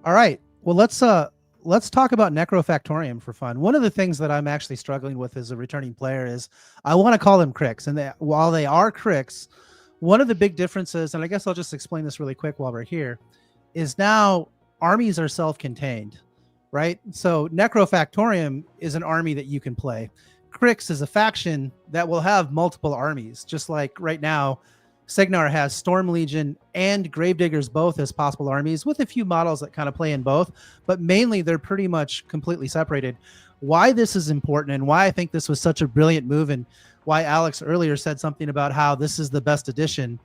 [SPEAKER 1] All right. Well, let's talk about Necrofactorium for fun. One of the things that I'm actually struggling with as a returning player is I want to call them cricks. And while they are cricks, one of the big differences, and I guess I'll just explain this really quick while we're here, is now armies are self-contained, right? So Necrofactorium is an army that you can play. Cricks is a faction that will have multiple armies, just like right now, Signar has Storm Legion and Gravediggers both as possible armies, with a few models that kind of play in both, but mainly they're pretty much completely separated. Why this is important and why I think this was such a brilliant move, and why Alex earlier said something about how this is the best edition.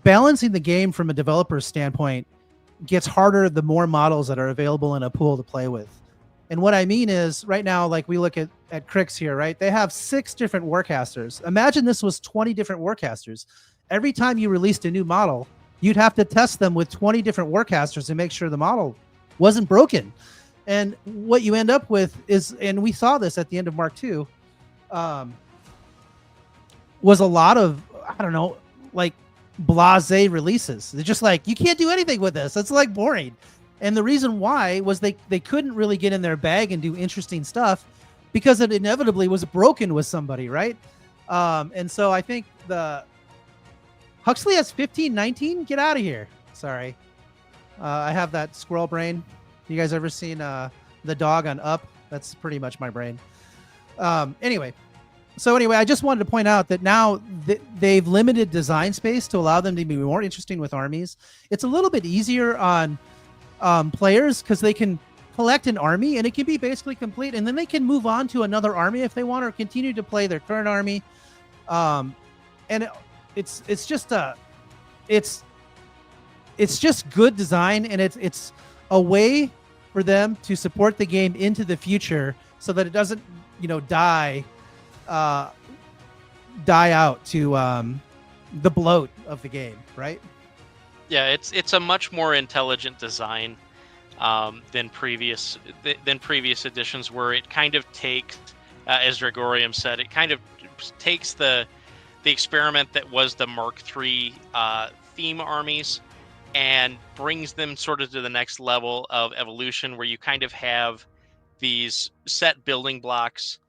[SPEAKER 1] Balancing the game from a developer's standpoint gets harder the more models that are available in a pool to play with. And what I mean is right now, like we look at Crix here, right? They have 6 different Warcasters. Imagine this was 20 different Warcasters. Every time you released a new model, you'd have to test them with 20 different Warcasters to make sure the model wasn't broken. And what you end up with is, and we saw this at the end of Mark II, was a lot of, I don't know, like blasé releases. They're just like, you can't do anything with this. It's like boring. And the reason why was they couldn't really get in their bag and do interesting stuff because it inevitably was broken with somebody, right? And so I think Huxley has 15-19. Get out of here. Sorry. I have that squirrel brain. You guys ever seen the dog on Up? That's pretty much my brain. Anyway, I just wanted to point out that now they've limited design space to allow them to be more interesting with armies. It's a little bit easier on players because they can collect an army and it can be basically complete, and then they can move on to another army if they want, or continue to play their current army. And it's just good design, and it's a way for them to support the game into the future so that it doesn't, die out to the bloat of the game, right?
[SPEAKER 4] Yeah, it's a much more intelligent design than previous editions, where it kind of takes, as Gregorium said, it kind of takes the experiment that was the Mark III theme armies and brings them sort of to the next level of evolution, where you kind of have these set building blocks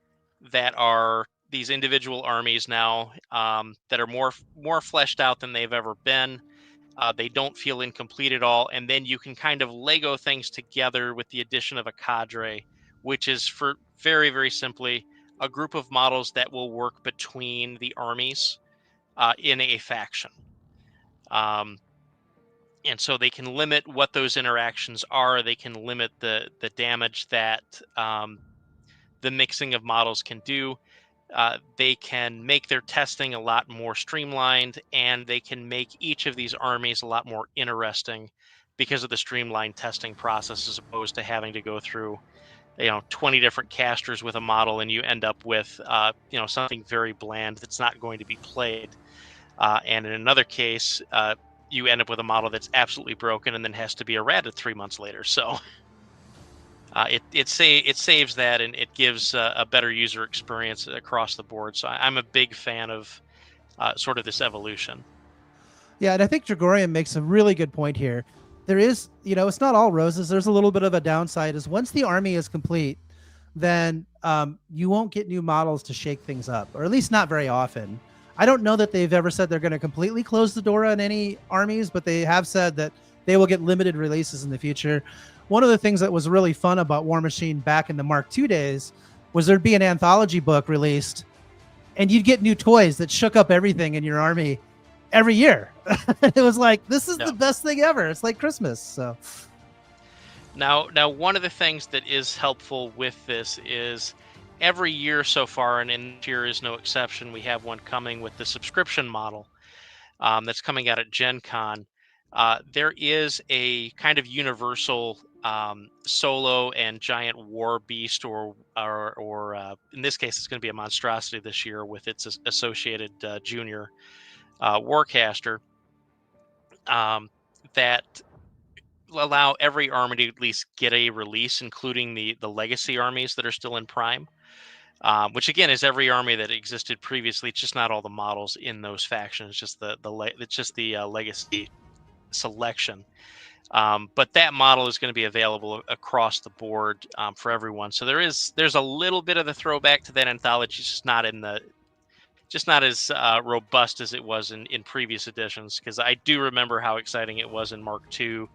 [SPEAKER 4] that are these individual armies now, that are more fleshed out than they've ever been. They don't feel incomplete at all, and then you can kind of Lego things together with the addition of a cadre, which is, for very, very simply, a group of models that will work between the armies in a faction. And so they can limit what those interactions are. They can limit the damage that the mixing of models can do. They can make their testing a lot more streamlined, and they can make each of these armies a lot more interesting because of the streamlined testing process, as opposed to having to go through 20 different casters with a model, and you end up with something very bland that's not going to be played. And in another case, you end up with a model that's absolutely broken and then has to be errated 3 months later. So it saves that, and it gives a better user experience across the board. So I'm a big fan of sort of this evolution.
[SPEAKER 1] Yeah, and I think Gregorium makes a really good point here. There is, it's not all roses. There's a little bit of a downside. Is once the army is complete, then you won't get new models to shake things up, or at least not very often. I don't know that they've ever said they're going to completely close the door on any armies, but they have said that they will get limited releases in the future. One of the things that was really fun about Warmachine back in the Mark II days was there'd be an anthology book released, and you'd get new toys that shook up everything in your army every year. It was like, this is the best thing ever. It's like Christmas. So
[SPEAKER 4] now one of the things that is helpful with this is every year so far, and this year is no exception, we have one coming with the subscription model that's coming out at Gen Con. There is a kind of universal solo and giant war beast, or in this case, it's going to be a monstrosity this year with its associated junior warcaster, that allow every army to at least get a release, including the legacy armies that are still in Prime. Which again is every army that existed previously. It's just not all the models in those factions. It's just the legacy selection. But that model is going to be available across the board for everyone. So there's a little bit of the throwback to that anthology. It's just not as robust as it was in previous editions. Because I do remember how exciting it was in Mark II.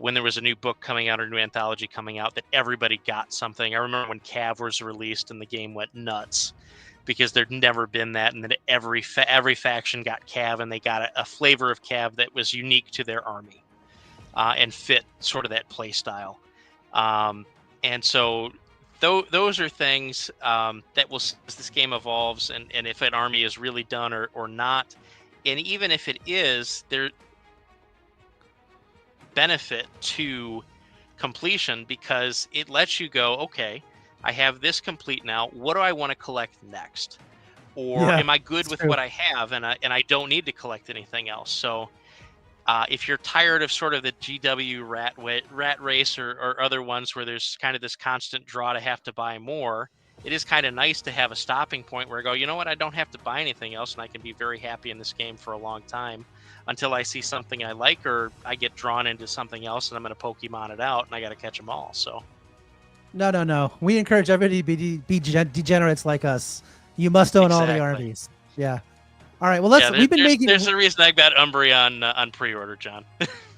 [SPEAKER 4] When there was a new book coming out or a new anthology coming out, that everybody got something. I remember when Cav was released and the game went nuts because there'd never been that, and then every faction got Cav, and they got a flavor of Cav that was unique to their army and fit sort of that play style. And so those are things that will, as this game evolves, and if an army is really done or not, and even if it is, there benefit to completion, because it lets you go, okay, I have this complete now. What do I want to collect next? Or am I good with what I have, and I don't need to collect anything else? So if you're tired of sort of the GW rat race or other ones where there's kind of this constant draw to have to buy more, it is kind of nice to have a stopping point where I go, you know what, I don't have to buy anything else, and I can be very happy in this game for a long time until I see something I like, or I get drawn into something else and I'm going to Pokemon it out and I got to catch them all. So
[SPEAKER 1] no. We encourage everybody to be degenerates like us. You must own all the armies. Yeah. All right. Well, there's a reason I got Umbreon on pre-order, John.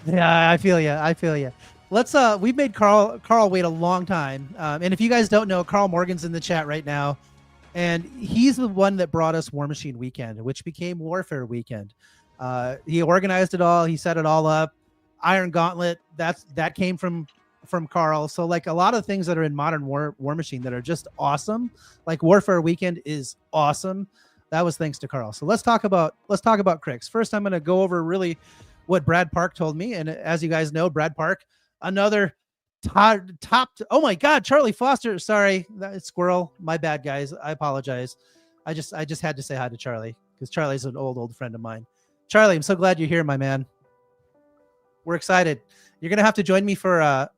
[SPEAKER 1] Yeah, I feel you. Let's we've made Carl wait a long time. And if you guys don't know, Carl Morgan's in the chat right now, and he's the one that brought us Warmachine Weekend, which became Warfare Weekend. He organized it all. He set it all up. Iron Gauntlet, that came from Carl. So like a lot of things that are in modern Warmachine that are just awesome, like Warfare Weekend is awesome. That was thanks to Carl. So let's talk about Crix. First, I'm going to go over really what Brad Park told me. And as you guys know, Brad Park, another top. Oh my God, Charlie Foster. Sorry, that squirrel. My bad, guys. I apologize. I just had to say hi to Charlie because Charlie's an old friend of mine. Charlie, I'm so glad you're here, my man. we're excited. You're gonna have to join me for a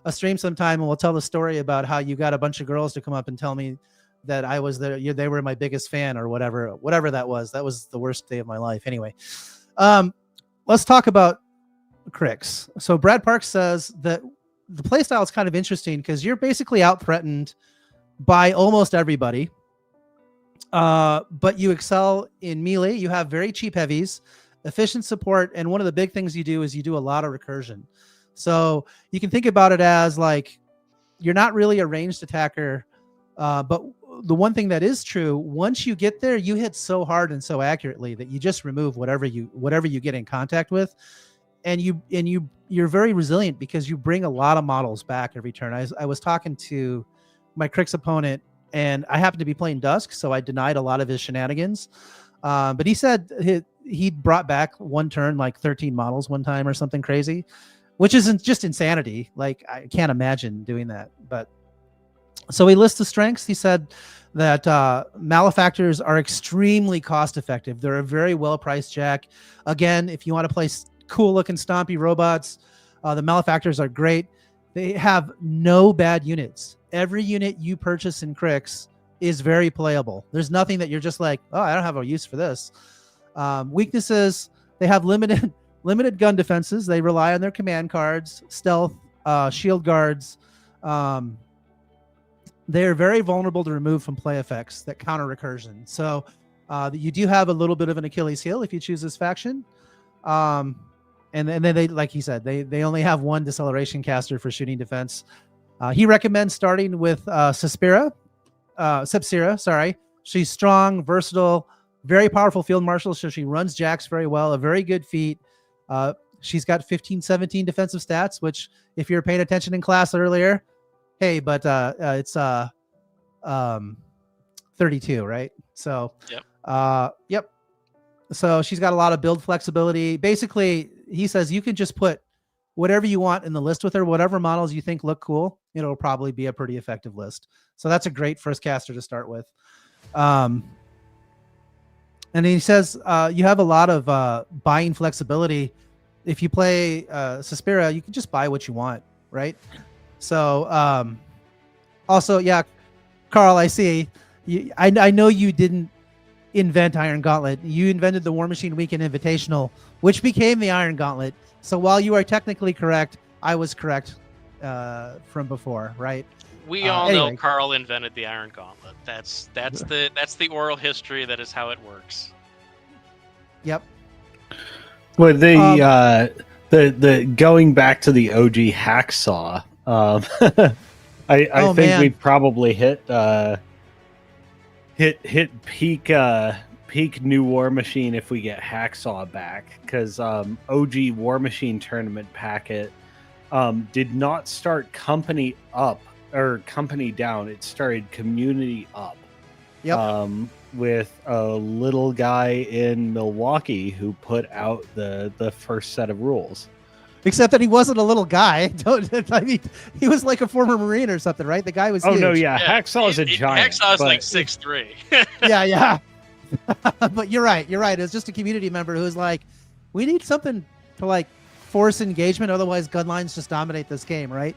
[SPEAKER 1] stream sometime, and we'll tell the story about how you got a bunch of girls to come up and tell me that I was they were my biggest fan or whatever that was. That was the worst day of my life. Anyway, let's talk about Crix. So Brad Parks says that the playstyle is kind of interesting because you're basically out threatened by almost everybody. But you excel in melee. You have very cheap heavies, efficient support, and one of the big things you do is you do a lot of recursion. So you can think about it as like you're not really a ranged attacker, but the one thing that is true, once you get there, you hit so hard and so accurately that you just remove whatever you get in contact with, and you're very resilient because you bring a lot of models back every turn. I was talking to my Crix opponent, and I happened to be playing Dusk, so I denied a lot of his shenanigans. But he said he brought back one turn like 13 models one time or something crazy, which isn't just insanity. Like I can't imagine doing that. But so he lists the strengths. He said that malefactors are extremely cost effective. They're a very well priced jack. Again, if you want to play cool looking stompy robots, the malefactors are great. They have no bad units. Every unit you purchase in Crix is very playable. There's nothing that you're just like, oh, I don't have a use for this. Weaknesses, they have limited gun defenses. They rely on their command cards, stealth, shield guards. They're very vulnerable to remove from play effects that counter recursion. So you do have a little bit of an Achilles heel if you choose this faction. And then they, like he said, they only have one deceleration caster for shooting defense. He recommends starting with Sepsira. Sorry. She's strong, versatile, very powerful field marshal. So she runs jacks very well, a very good feat. She's got 15, 17 defensive stats, which if you're paying attention in class earlier, hey, but it's 32, right? So, yep. So she's got a lot of build flexibility. Basically, he says you can just put whatever you want in the list with her, whatever models you think look cool. It'll probably be a pretty effective list. So that's a great first caster to start with. And he says you have a lot of buying flexibility. If you play Sepsira, you can just buy what you want, right? So also, yeah, Carl, I see. I know you didn't invent Iron Gauntlet. You invented the Warmachine Weekend Invitational, which became the Iron Gauntlet. So while you are technically correct, I was correct from before, right?
[SPEAKER 4] We all know Carl invented the Iron Gauntlet. That's the oral history. That is how it works.
[SPEAKER 1] Yep.
[SPEAKER 2] Well, the going back to the OG hacksaw, I think we'd probably hit peak new Warmachine if we get hacksaw back, because OG Warmachine tournament packet did not start company up or company down. It started community up.
[SPEAKER 1] Yep.
[SPEAKER 2] With a little guy in Milwaukee who put out the first set of rules.
[SPEAKER 1] Except that he wasn't a little guy. I mean, he was like a former Marine or something, right? The guy was huge.
[SPEAKER 2] No, yeah. Hacksaw is a giant.
[SPEAKER 4] Hacksaw's like 6'3".
[SPEAKER 1] Yeah. But you're right. It's just a community member who's like, we need something to like force engagement. Otherwise, gun lines just dominate this game, right?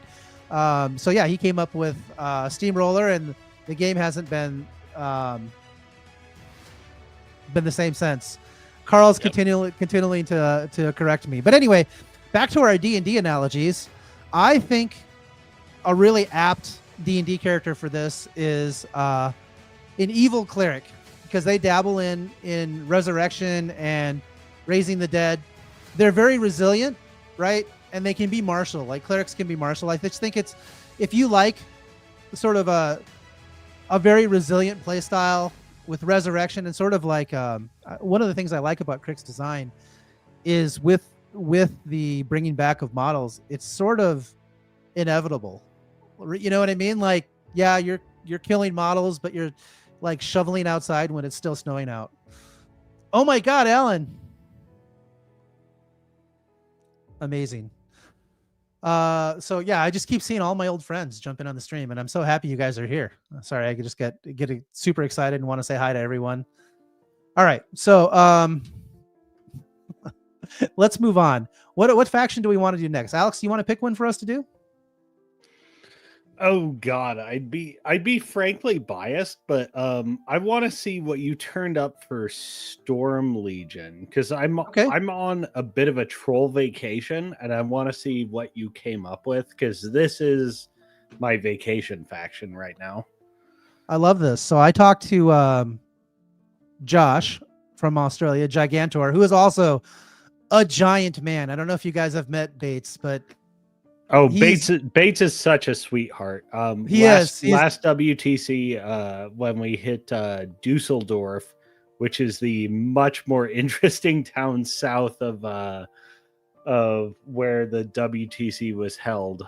[SPEAKER 1] So yeah, he came up with Steamroller, and the game hasn't been the same since. Carl's continuing to correct me. But anyway, back to our D&D analogies. I think a really apt D&D character for this is an evil cleric, because they dabble in resurrection and raising the dead. They're very resilient, right? And they can be martial. Like clerics can be martial. I just think it's, if you like sort of a very resilient play style with resurrection, and sort of like one of the things I like about Crix design is with the bringing back of models, it's sort of inevitable. You know what I mean? Like, yeah, you're killing models, but you're like shoveling outside when it's still snowing out. Oh my God, Alan. Amazing. So yeah, I just keep seeing all my old friends jumping on the stream, and I'm so happy you guys are here. Sorry, I could just get super excited and want to say hi to everyone. All right, so let's move on. What faction do we want to do next? Alex, you want to pick one for us to do?
[SPEAKER 2] Oh God, I'd be frankly biased, but I want to see what you turned up for Storm Legion, because I'm on a bit of a troll vacation and I want to see what you came up with, because this is my vacation faction right now.
[SPEAKER 1] I love this. So I talked to Josh from Australia, Gigantor, who is also a giant man. I don't know if you guys have met Bates, but
[SPEAKER 2] Bates is such a sweetheart. Last WTC, when we hit Dusseldorf, which is the much more interesting town south of where the WTC was held.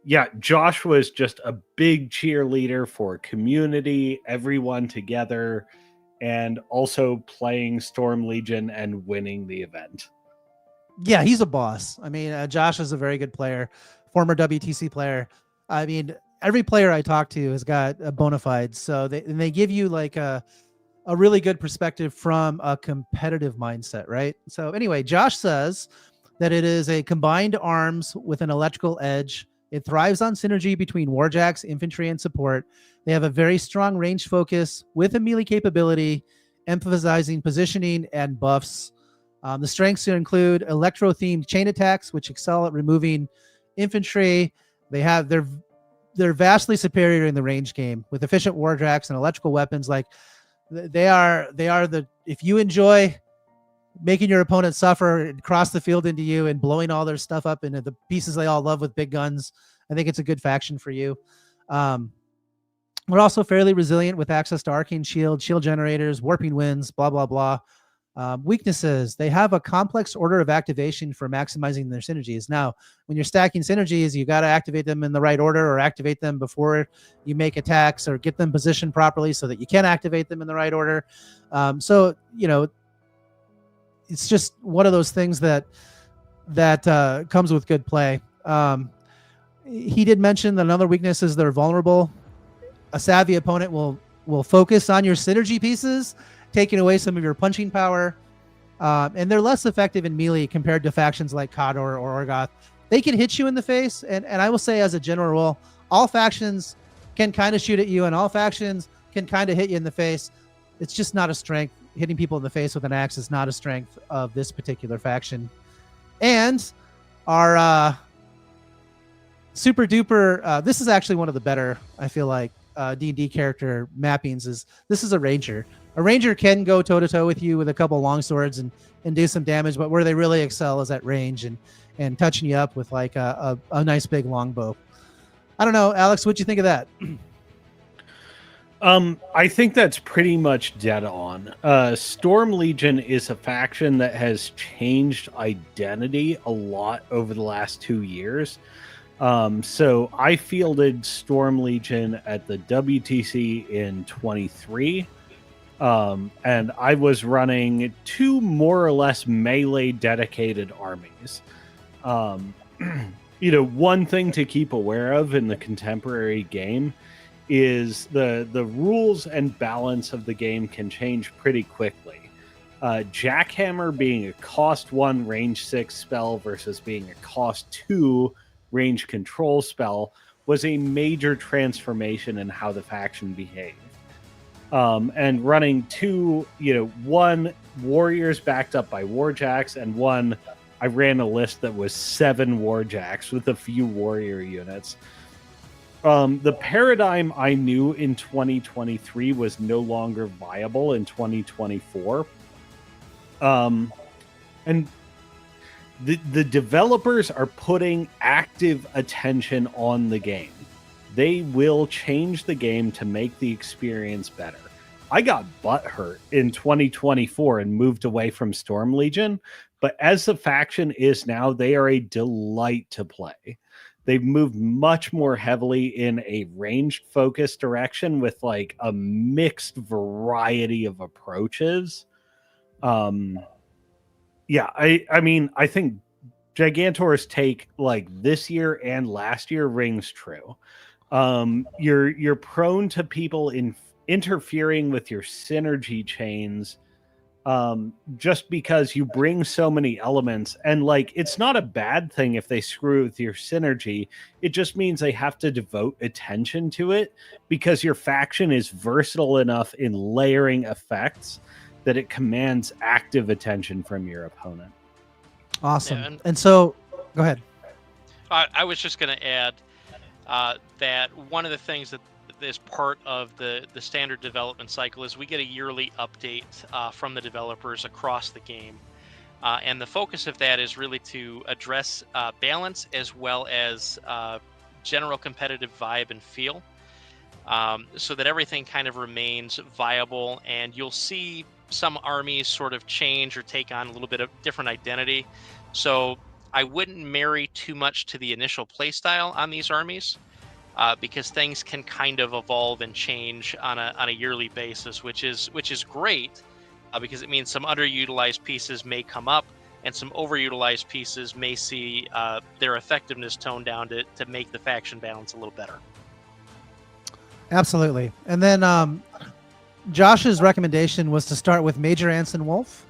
[SPEAKER 2] Yeah, Josh was just a big cheerleader for community, everyone together, and also playing Storm Legion and winning the event.
[SPEAKER 1] Yeah, he's a boss. I mean, Josh is a very good player, former WTC player. I mean, every player I talk to has got a bona fide. So they give you like a really good perspective from a competitive mindset, right? So anyway, Josh says that it is a combined arms with an electrical edge. It thrives on synergy between warjacks, infantry, and support. They have a very strong range focus with a melee capability, emphasizing positioning and buffs. The strengths include electro-themed chain attacks, which excel at removing infantry. They're vastly superior in the range game with efficient warjacks and electrical weapons. Like they are if you enjoy making your opponent suffer and cross the field into you and blowing all their stuff up into the pieces they all love with big guns, I think it's a good faction for you. We're also fairly resilient with access to arcane shield generators, warping winds, blah, blah, blah. Weaknesses, they have a complex order of activation for maximizing their synergies. Now, when you're stacking synergies, you got to activate them in the right order or activate them before you make attacks or get them positioned properly so that you can activate them in the right order. So, you know, it's just one of those things that comes with good play. He did mention that another weakness is they're vulnerable. A savvy opponent will focus on your synergy pieces, taking away some of your punching power. And they're less effective in melee compared to factions like Khador or Orgoth. They can hit you in the face. And I will say, as a general rule, all factions can kind of shoot at you and all factions can kind of hit you in the face. It's just not a strength. Hitting people in the face with an axe is not a strength of this particular faction. And our super duper, this is actually one of the better, I feel like, D&D character mappings. This is a ranger. A ranger can go toe-to-toe with you with a couple long swords and do some damage, but where they really excel is at range and touching you up with like a nice big longbow. I don't know, Alex, what'd you think of that?
[SPEAKER 2] I think that's pretty much dead on. Storm Legion is a faction that has changed identity a lot over the last 2 years. So I fielded Storm Legion at the WTC in 23. And I was running 2 more or less melee dedicated armies. You know, one thing to keep aware of in the contemporary game is the rules and balance of the game can change pretty quickly. Jackhammer being a cost 1 range 6 spell versus being a cost 2 range control spell was a major transformation in how the faction behaved. And running 2, you know, 1 warriors backed up by warjacks and 1, I ran a list that was 7 warjacks with a few warrior units. The paradigm I knew in 2023 was no longer viable in 2024. And the developers are putting active attention on the game. They will change the game to make the experience better. I got butthurt in 2024 and moved away from Storm Legion, but as the faction is now, they are a delight to play. They've moved much more heavily in a ranged focused direction with like a mixed variety of approaches. Yeah, I mean, I think Gigantor's take like this year and last year rings true. You're prone to people interfering with your synergy chains just because you bring so many elements, and like it's not a bad thing if they screw with your synergy. It just means they have to devote attention to it, because your faction is versatile enough in layering effects that it commands active attention from your opponent.
[SPEAKER 1] Awesome.
[SPEAKER 4] Yeah,
[SPEAKER 1] and so, go ahead.
[SPEAKER 4] I was just going to add that one of the things that is part of the standard development cycle is we get a yearly update from the developers across the game. And the focus of that is really to address balance as well as general competitive vibe and feel, so that everything kind of remains viable. And you'll see some armies sort of change or take on a little bit of different identity. So I wouldn't marry too much to the initial playstyle on these armies, because things can kind of evolve and change on a yearly basis, which is great, because it means some underutilized pieces may come up and some overutilized pieces may see their effectiveness toned down to make the faction balance a little better.
[SPEAKER 1] Absolutely. And then Josh's recommendation was to start with Major Anson Wolf.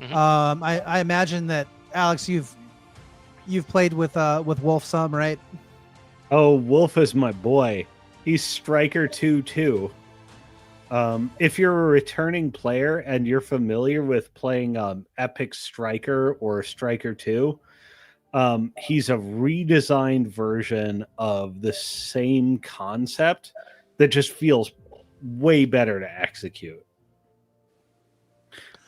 [SPEAKER 4] Mhm.
[SPEAKER 1] I imagine that, Alex, you've played with Wolf some, right?
[SPEAKER 2] Oh, Wolf is my boy. He's Striker 2 too. If you're a returning player and you're familiar with playing Epic Striker or Striker 2, he's a redesigned version of the same concept that just feels way better to execute.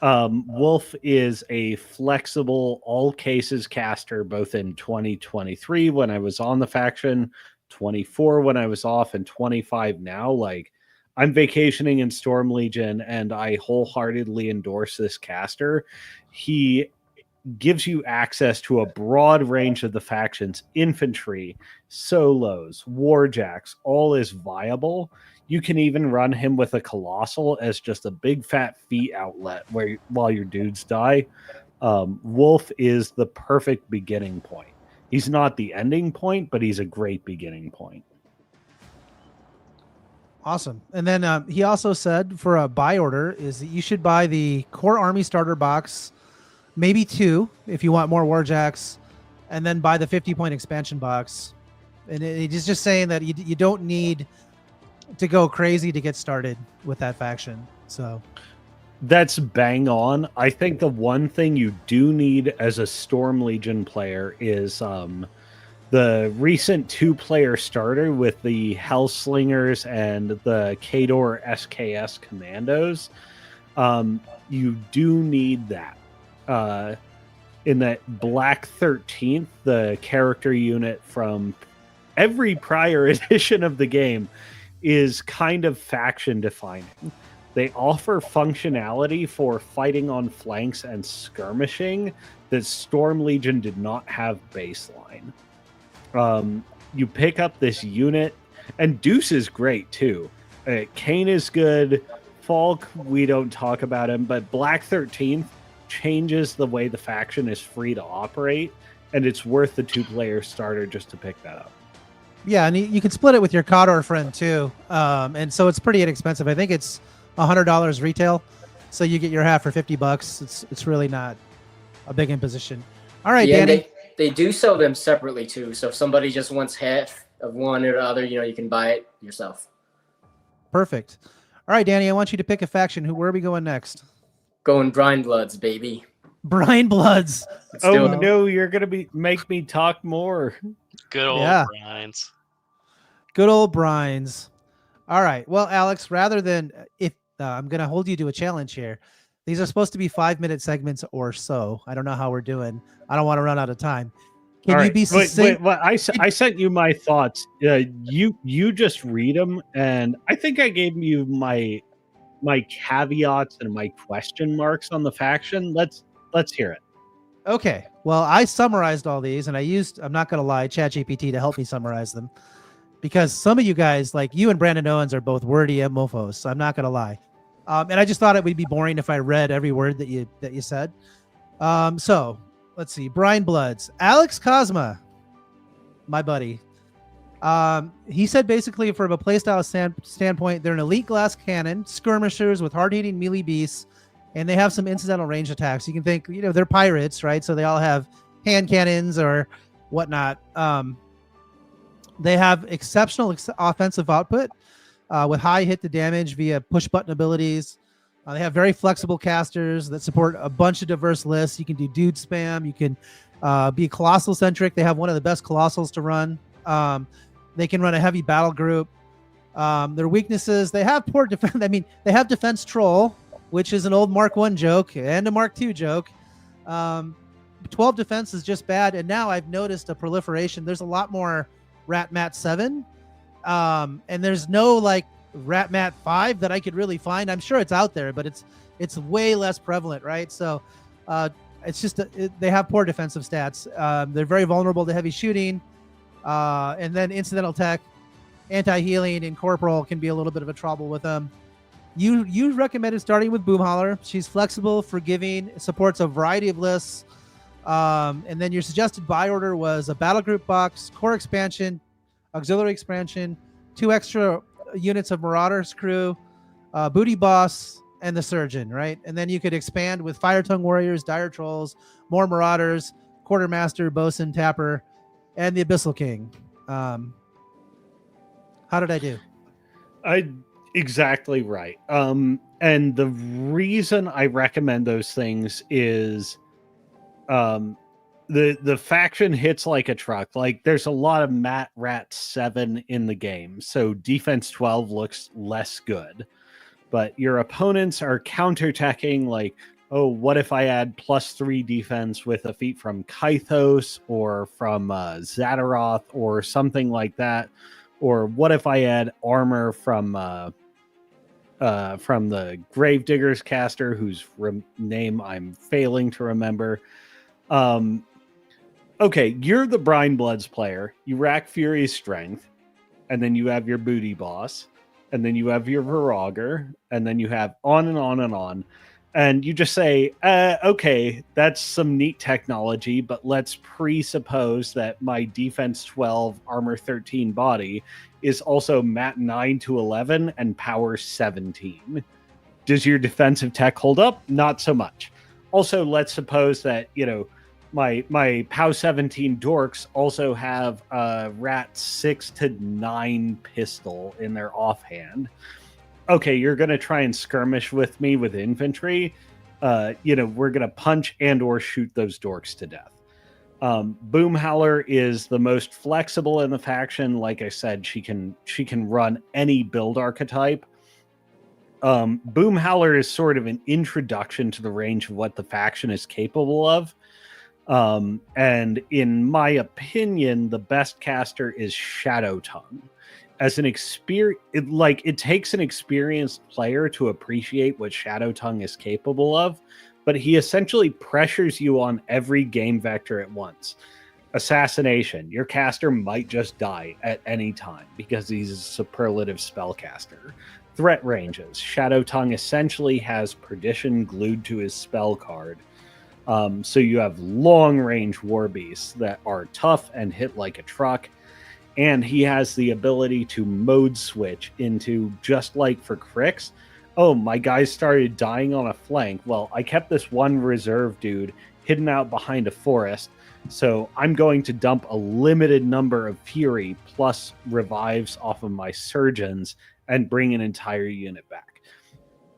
[SPEAKER 2] Wolf is a flexible all cases caster, both in 2023 when I was on the faction, 24 when I was off, and 25 now. Like, I'm vacationing in Storm Legion and I wholeheartedly endorse this caster. He gives you access to a broad range of the faction's infantry, solos, warjacks, all is viable. You can even run him with a colossal as just a big fat feat outlet while your dudes die. Wolf is the perfect beginning point. He's not the ending point, but he's a great beginning point.
[SPEAKER 1] Awesome. And then he also said for a buy order is that you should buy the Core Army Starter Box, maybe 2 if you want more warjacks, and then buy the 50-point expansion box. And he's just saying that you don't need to go crazy to get started with that faction. So
[SPEAKER 2] that's bang on. I think the one thing you do need as a Storm Legion player is the recent 2-player starter with the Hellslingers and the Kador SKS Commandos. You do need that. In that Black 13th, the character unit from every prior edition of the game, is kind of faction defining. They offer functionality for fighting on flanks and skirmishing that Storm Legion did not have baseline. You pick up this unit, and Deuce is great too. Kane is good. Falk, we don't talk about him, but Black 13th changes the way the faction is free to operate, and it's worth the 2-player starter just to pick that up.
[SPEAKER 1] Yeah, and you can split it with your Kador friend too, and so it's pretty inexpensive. I think it's $100 retail, so you get your half for $50. It's really not a big imposition. All right,
[SPEAKER 3] yeah,
[SPEAKER 1] Danny.
[SPEAKER 3] They do sell them separately too. So if somebody just wants half of one or the other, you can buy it yourself.
[SPEAKER 1] Perfect. All right, Danny, I want you to pick a faction. Where are we going next?
[SPEAKER 3] Going Brine Bloods, baby.
[SPEAKER 1] Brine Bloods.
[SPEAKER 2] Oh no, you're gonna make me talk more.
[SPEAKER 4] Good old Brines.
[SPEAKER 1] Good old Brines. All right. Well, Alex, rather than I'm going to hold you to a challenge here. These are supposed to be 5-minute segments or so. I don't know how we're doing. I don't want to run out of time. Can you be succinct?
[SPEAKER 2] Wait, I sent you my thoughts. You just read them, and I think I gave you my caveats and my question marks on the faction. Let's hear it.
[SPEAKER 1] Okay. Well, I summarized all these, and I'm not going to lie, ChatGPT to help me summarize them, because some of you guys, like you and Brandon Owens, are both wordy mofos. So I'm not going to lie. And I just thought it would be boring if I read every word that you said. So let's see. Brine Bloods. Alex Cosma, my buddy. He said basically from a playstyle standpoint, they're an elite glass cannon, skirmishers with hard-hitting melee beasts, and they have some incidental range attacks. You can think, they're pirates, right? So they all have hand cannons or whatnot. They have exceptional offensive output with high hit to damage via push button abilities. They have very flexible casters that support a bunch of diverse lists. You can do dude spam. You can be colossal centric. They have one of the best colossals to run. They can run a heavy battle group. Their weaknesses, they have poor defense. I mean, they have defense troll, which is an old Mark 1 joke and a Mark 2 joke. 12 defense is just bad. And now I've noticed a proliferation. There's a lot more Rat Mat 7. And there's no like Rat Mat 5 that I could really find. I'm sure it's out there, but it's way less prevalent, right? So it's just they have poor defensive stats. They're very vulnerable to heavy shooting. And then incidental tech, anti-healing, and corporal can be a little bit of a trouble with them. You recommended starting with Boomhauler. She's flexible, forgiving, supports a variety of lists. And then your suggested buy order was a battle group box, core expansion, auxiliary expansion, 2 extra units of Marauders crew, booty boss, and the surgeon, right? And then you could expand with Fire Tongue Warriors, Dire Trolls, more Marauders, Quartermaster, Bosun, Tapper, and the Abyssal King. How did I do?
[SPEAKER 2] Exactly right. And the reason I recommend those things is the faction hits like a truck. Like there's a lot of Mat Rat 7 in the game, so defense 12 looks less good. But your opponents are counterattacking like, oh, what if I add +3 defense with a feat from Kythos or from Zadaroth or something like that? Or what if I add armor from the Gravediggers caster, whose name I'm failing to remember? Okay, you're the Brine Bloods player. You rack Fury's strength, and then you have your booty boss, and then you have your Virager, and then you have on and on and on. And you just say, okay, that's some neat technology, but let's presuppose that my defense 12, armor 13 body is also mat 9 to 11 and power 17. Does your defensive tech hold up? Not so much. Also, let's suppose that, my POW 17 dorks also have a Rat 6 to 9 pistol in their offhand. Okay, you're going to try and skirmish with me with infantry. We're going to punch and or shoot those dorks to death. Boomhauler is the most flexible in the faction. Like I said, she can run any build archetype. Boomhauler is sort of an introduction to the range of what the faction is capable of. And in my opinion, the best caster is Shadow Tongue. As an it takes an experienced player to appreciate what Shadow Tongue is capable of, but he essentially pressures you on every game vector at once. Assassination. Your caster might just die at any time because he's a superlative spellcaster. Threat ranges. Shadow Tongue essentially has Perdition glued to his spell card. So you have long-range war beasts that are tough and hit like a truck. And he has the ability to mode switch into, just like for Crix, oh, my guys started dying on a flank. Well, I kept this one reserve dude hidden out behind a forest, so I'm going to dump a limited number of Fury plus revives off of my surgeons and bring an entire unit back.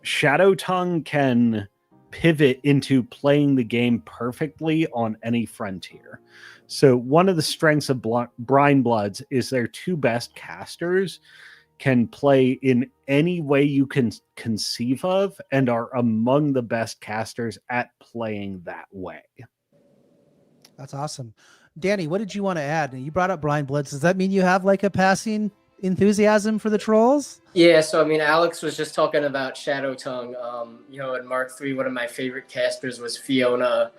[SPEAKER 2] Shadow Tongue can pivot into playing the game perfectly on any frontier. So one of the strengths of Brine Bloods is their 2 best casters can play in any way you can conceive of and are among the best casters at playing that way.
[SPEAKER 1] That's awesome. Danny, what did you want to add? You brought up Brine Bloods. Does that mean you have like a passing enthusiasm for the trolls?
[SPEAKER 3] Yeah, so I mean, Alex was just talking about Shadow Tongue. In Mark 3, one of my favorite casters was Fiona.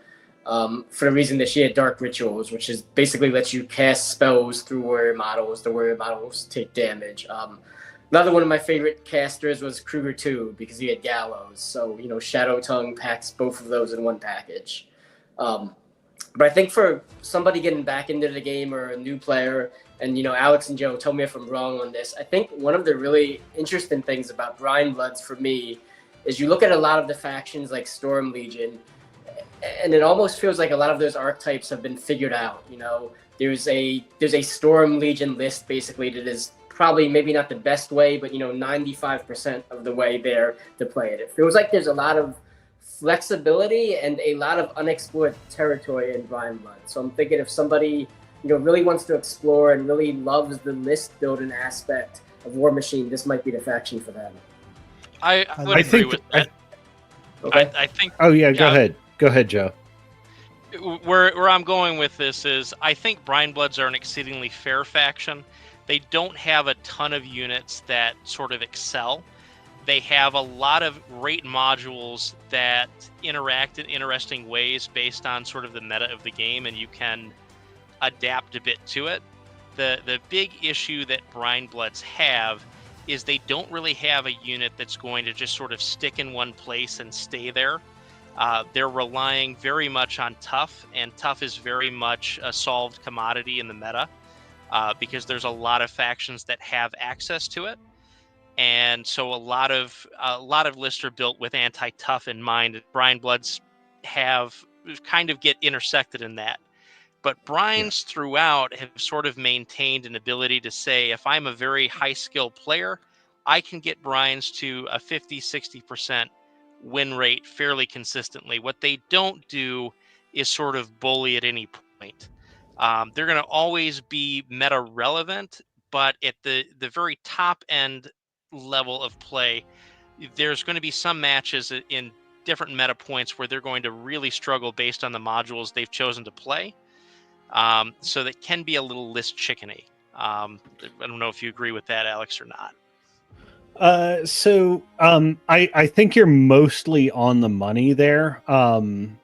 [SPEAKER 3] For the reason that she had Dark Rituals, which is basically lets you cast spells through warrior models. The warrior models take damage. Another one of my favorite casters was Kruger 2 because he had Gallows. So, Shadow Tongue packs both of those in one package. But I think for somebody getting back into the game or a new player, and, Alex and Joe, tell me if I'm wrong on this, I think one of the really interesting things about Brine Bloods for me is you look at a lot of the factions like Storm Legion, and it almost feels like a lot of those archetypes have been figured out. You know, there's a Storm Legion list basically that is probably maybe not the best way, but 95% of the way there to play it. It feels like there's a lot of flexibility and a lot of unexplored territory in Blind Blood. So I'm thinking if somebody really wants to explore and really loves the list building aspect of Warmachine, this might be the faction for them.
[SPEAKER 4] I would agree with that.
[SPEAKER 3] Okay.
[SPEAKER 4] I think.
[SPEAKER 2] Oh yeah, go ahead. Go ahead, Joe.
[SPEAKER 4] Where I'm going with this is I think Blind Bloods are an exceedingly fair faction. They don't have a ton of units that sort of excel. They have a lot of great modules that interact in interesting ways based on sort of the meta of the game, and you can adapt a bit to it. The big issue that Blind Bloods have is they don't really have a unit that's going to just sort of stick in one place and stay there. They're relying very much on tough, and tough is very much a solved commodity in the meta because there's a lot of factions that have access to it. And so a lot of lists are built with anti-tough in mind. Blind Bloods have kind of get intersected in that. But Brinds throughout have sort of maintained an ability to say, if I'm a very high skill player, I can get Brinds to a 50-60% win rate fairly consistently. What they don't do is sort of bully at any point. They're going to always be meta relevant, but at the very top end level of play, there's going to be some matches in different meta points where they're going to really struggle based on the modules they've chosen to play. So that can be a little list chickeny. I don't know if you agree with that, Alex, or not.
[SPEAKER 2] I think you're mostly on the money there. One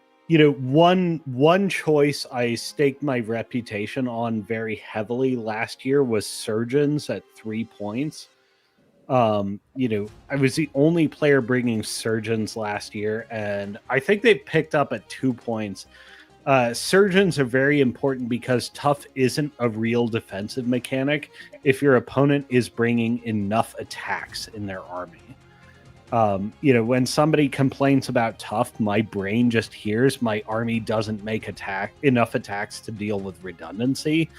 [SPEAKER 2] choice I staked my reputation on very heavily last year was Surgeons at 3 points. I was the only player bringing Surgeons last year, and I think they picked up at 2 points. Surgeons are very important because tough isn't a real defensive mechanic if your opponent is bringing enough attacks in their army. When somebody complains about tough, my brain just hears my army doesn't make enough attacks to deal with redundancy.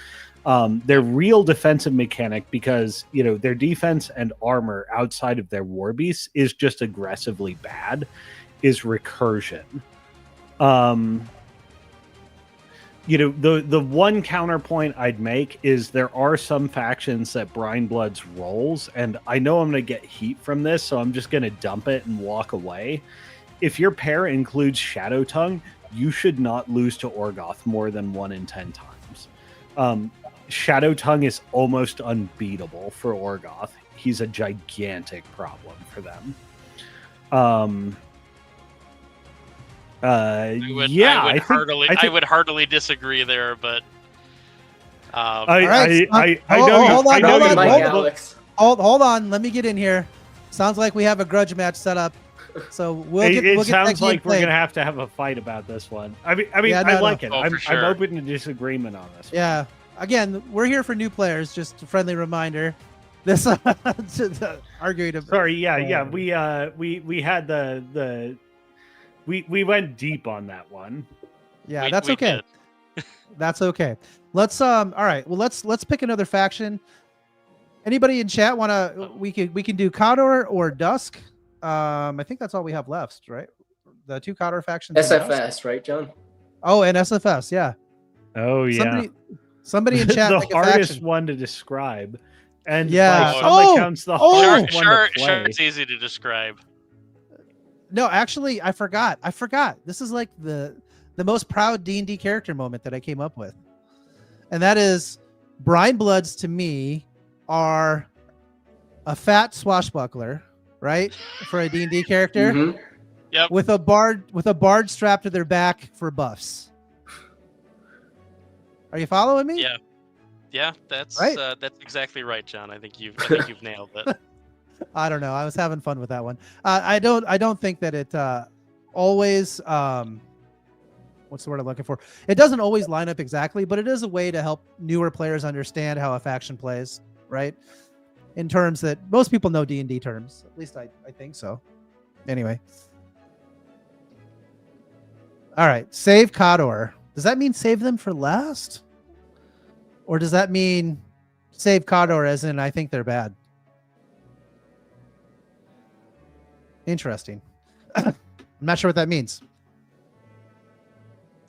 [SPEAKER 2] Their real defensive mechanic, because their defense and armor outside of their war beasts is just aggressively bad, is recursion. The one counterpoint I'd make is there are some factions that Blind Bloods rolls, and I know I'm going to get heat from this, so I'm just going to dump it and walk away. If your pair includes Shadow Tongue, you should not lose to Orgoth more than 1 in 10 times. Shadow Tongue is almost unbeatable for Orgoth. He's a gigantic problem for them.
[SPEAKER 4] I would heartily disagree there, but
[SPEAKER 1] Hold on. Let me get in here. Sounds like we have a grudge match set up. So we'll get
[SPEAKER 2] sounds like we're gonna have to have a fight about this one. I like it. I'm open to disagreement on this.
[SPEAKER 1] Yeah. Again, we're here for new players. Just a friendly reminder. This arguing.
[SPEAKER 2] Sorry. Yeah. We had the. We went deep on that one.
[SPEAKER 1] Yeah, that's okay. That's okay. Let's all right. Well, let's pick another faction. Anybody in chat we can do Khador or Dusk. I think that's all we have left, right? The 2 Khador factions.
[SPEAKER 3] SFS, right, John?
[SPEAKER 1] Oh, and SFS, yeah.
[SPEAKER 2] Oh yeah.
[SPEAKER 1] Somebody in chat.
[SPEAKER 2] The hardest one to describe. And
[SPEAKER 1] yeah,
[SPEAKER 2] counts the hardest one to play.
[SPEAKER 4] Sure, it's easy to describe.
[SPEAKER 1] No, actually, I forgot. This is like the most proud D&D character moment that I came up with. And that is Blind Bloods to me are a fat swashbuckler, right? For a D&D character.
[SPEAKER 3] Mm-hmm.
[SPEAKER 4] Yep.
[SPEAKER 1] With a bard strapped to their back for buffs. Are you following me?
[SPEAKER 4] Yeah. Yeah, that's
[SPEAKER 1] right.
[SPEAKER 4] That's exactly right, John. I think you've nailed it.
[SPEAKER 1] I don't know. I was having fun with that one. I don't think that it always what's the word I'm looking for? It doesn't always line up exactly, but it is a way to help newer players understand how a faction plays, right? In terms that most people know D&D terms. At least I think so. Anyway. All right. Save Kador. Does that mean save them for last? Or does that mean save Kador as in I think they're bad? Interesting. I'm not sure what that means.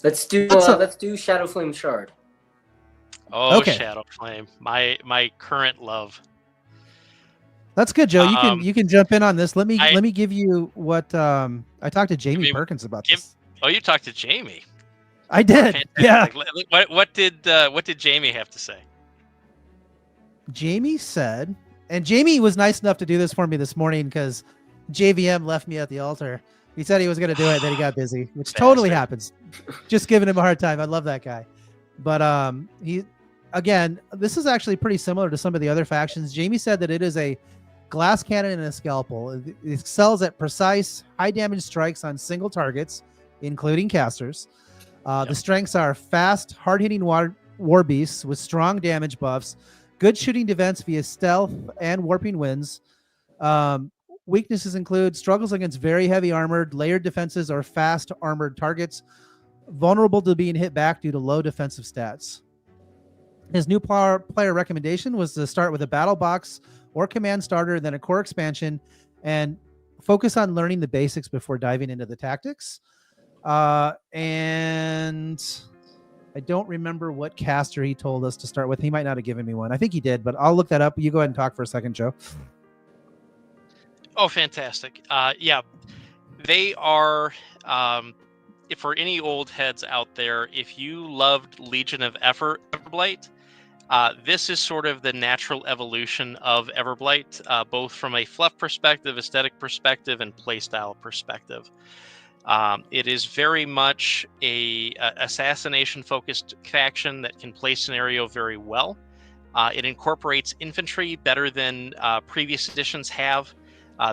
[SPEAKER 3] Let's do Shadow Flame Shard.
[SPEAKER 4] Oh,
[SPEAKER 1] Okay.
[SPEAKER 4] Shadow Flame, my current love.
[SPEAKER 1] That's good, Joe. You can jump in on this. Let me give you what I talked to Jamie Perkins about this.
[SPEAKER 4] Oh, you talked to Jamie.
[SPEAKER 1] I did. Yeah.
[SPEAKER 4] What did Jamie have to say?
[SPEAKER 1] Jamie said, and Jamie was nice enough to do this for me this morning because JVM left me at the altar. He said he was going to do it, then he got busy, which totally happens. Just giving him a hard time. I love that guy. But this is actually pretty similar to some of the other factions. Jamie said that it is a glass cannon and a scalpel. It excels at precise, high damage strikes on single targets, including casters. The strengths are fast, hard-hitting war beasts with strong damage buffs, good shooting defense via stealth and warping winds. Weaknesses include struggles against very heavy armored, layered defenses, or fast armored targets, vulnerable to being hit back due to low defensive stats. His new player recommendation was to start with a battle box or command starter, then a core expansion, and focus on learning the basics before diving into the tactics. And I don't remember what caster he told us to start with. He might not have given me one. I think he did, but I'll look that up. You go ahead and talk for a second, Joe.
[SPEAKER 4] Oh, fantastic. Yeah, they are, for any old heads out there, if you loved Legion of Everblight, this is sort of the natural evolution of Everblight, both from a fluff perspective, aesthetic perspective, and playstyle perspective. It is very much a assassination-focused faction that can play scenario very well. It incorporates infantry better than previous editions have.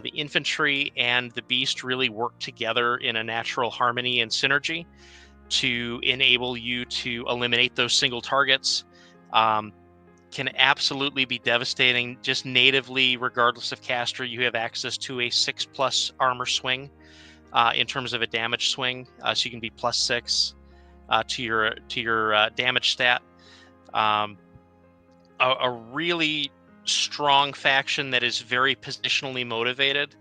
[SPEAKER 4] The infantry and the beast really work together in a natural harmony and synergy to enable you to eliminate those single targets. Can absolutely be devastating just natively, regardless of caster. You have access to a 6+ armor swing in terms of a damage swing, so you can be +6 to your damage stat. A really strong faction that is very positionally motivated.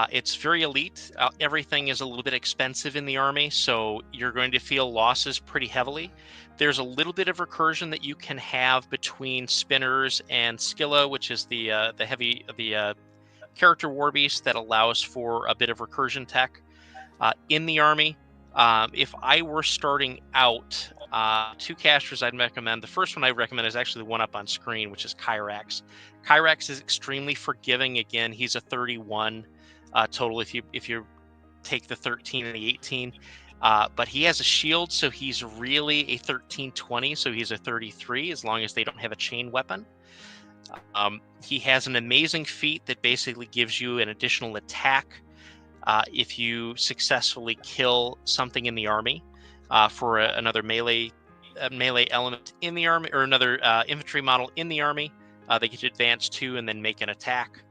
[SPEAKER 4] It's very elite. Everything is a little bit expensive in the army, so you're going to feel losses pretty heavily. There's a little bit of recursion that you can have between Spinners and Skilla, which is the character war beast that allows for a bit of recursion tech in the army. If I were starting out, 2 casters I'd recommend. The first one I recommend is actually the one up on screen, which is Kyrax. Kyrax is extremely forgiving. Again, he's a 31 total if you take the 13 and the 18. But he has a shield, so he's really a 13-20, so he's a 33 as long as they don't have a chain weapon. He has an amazing feat that basically gives you an additional attack if you successfully kill something in the army for another melee element in the army, or another infantry model in the army. They get to advance 2 and then make an attack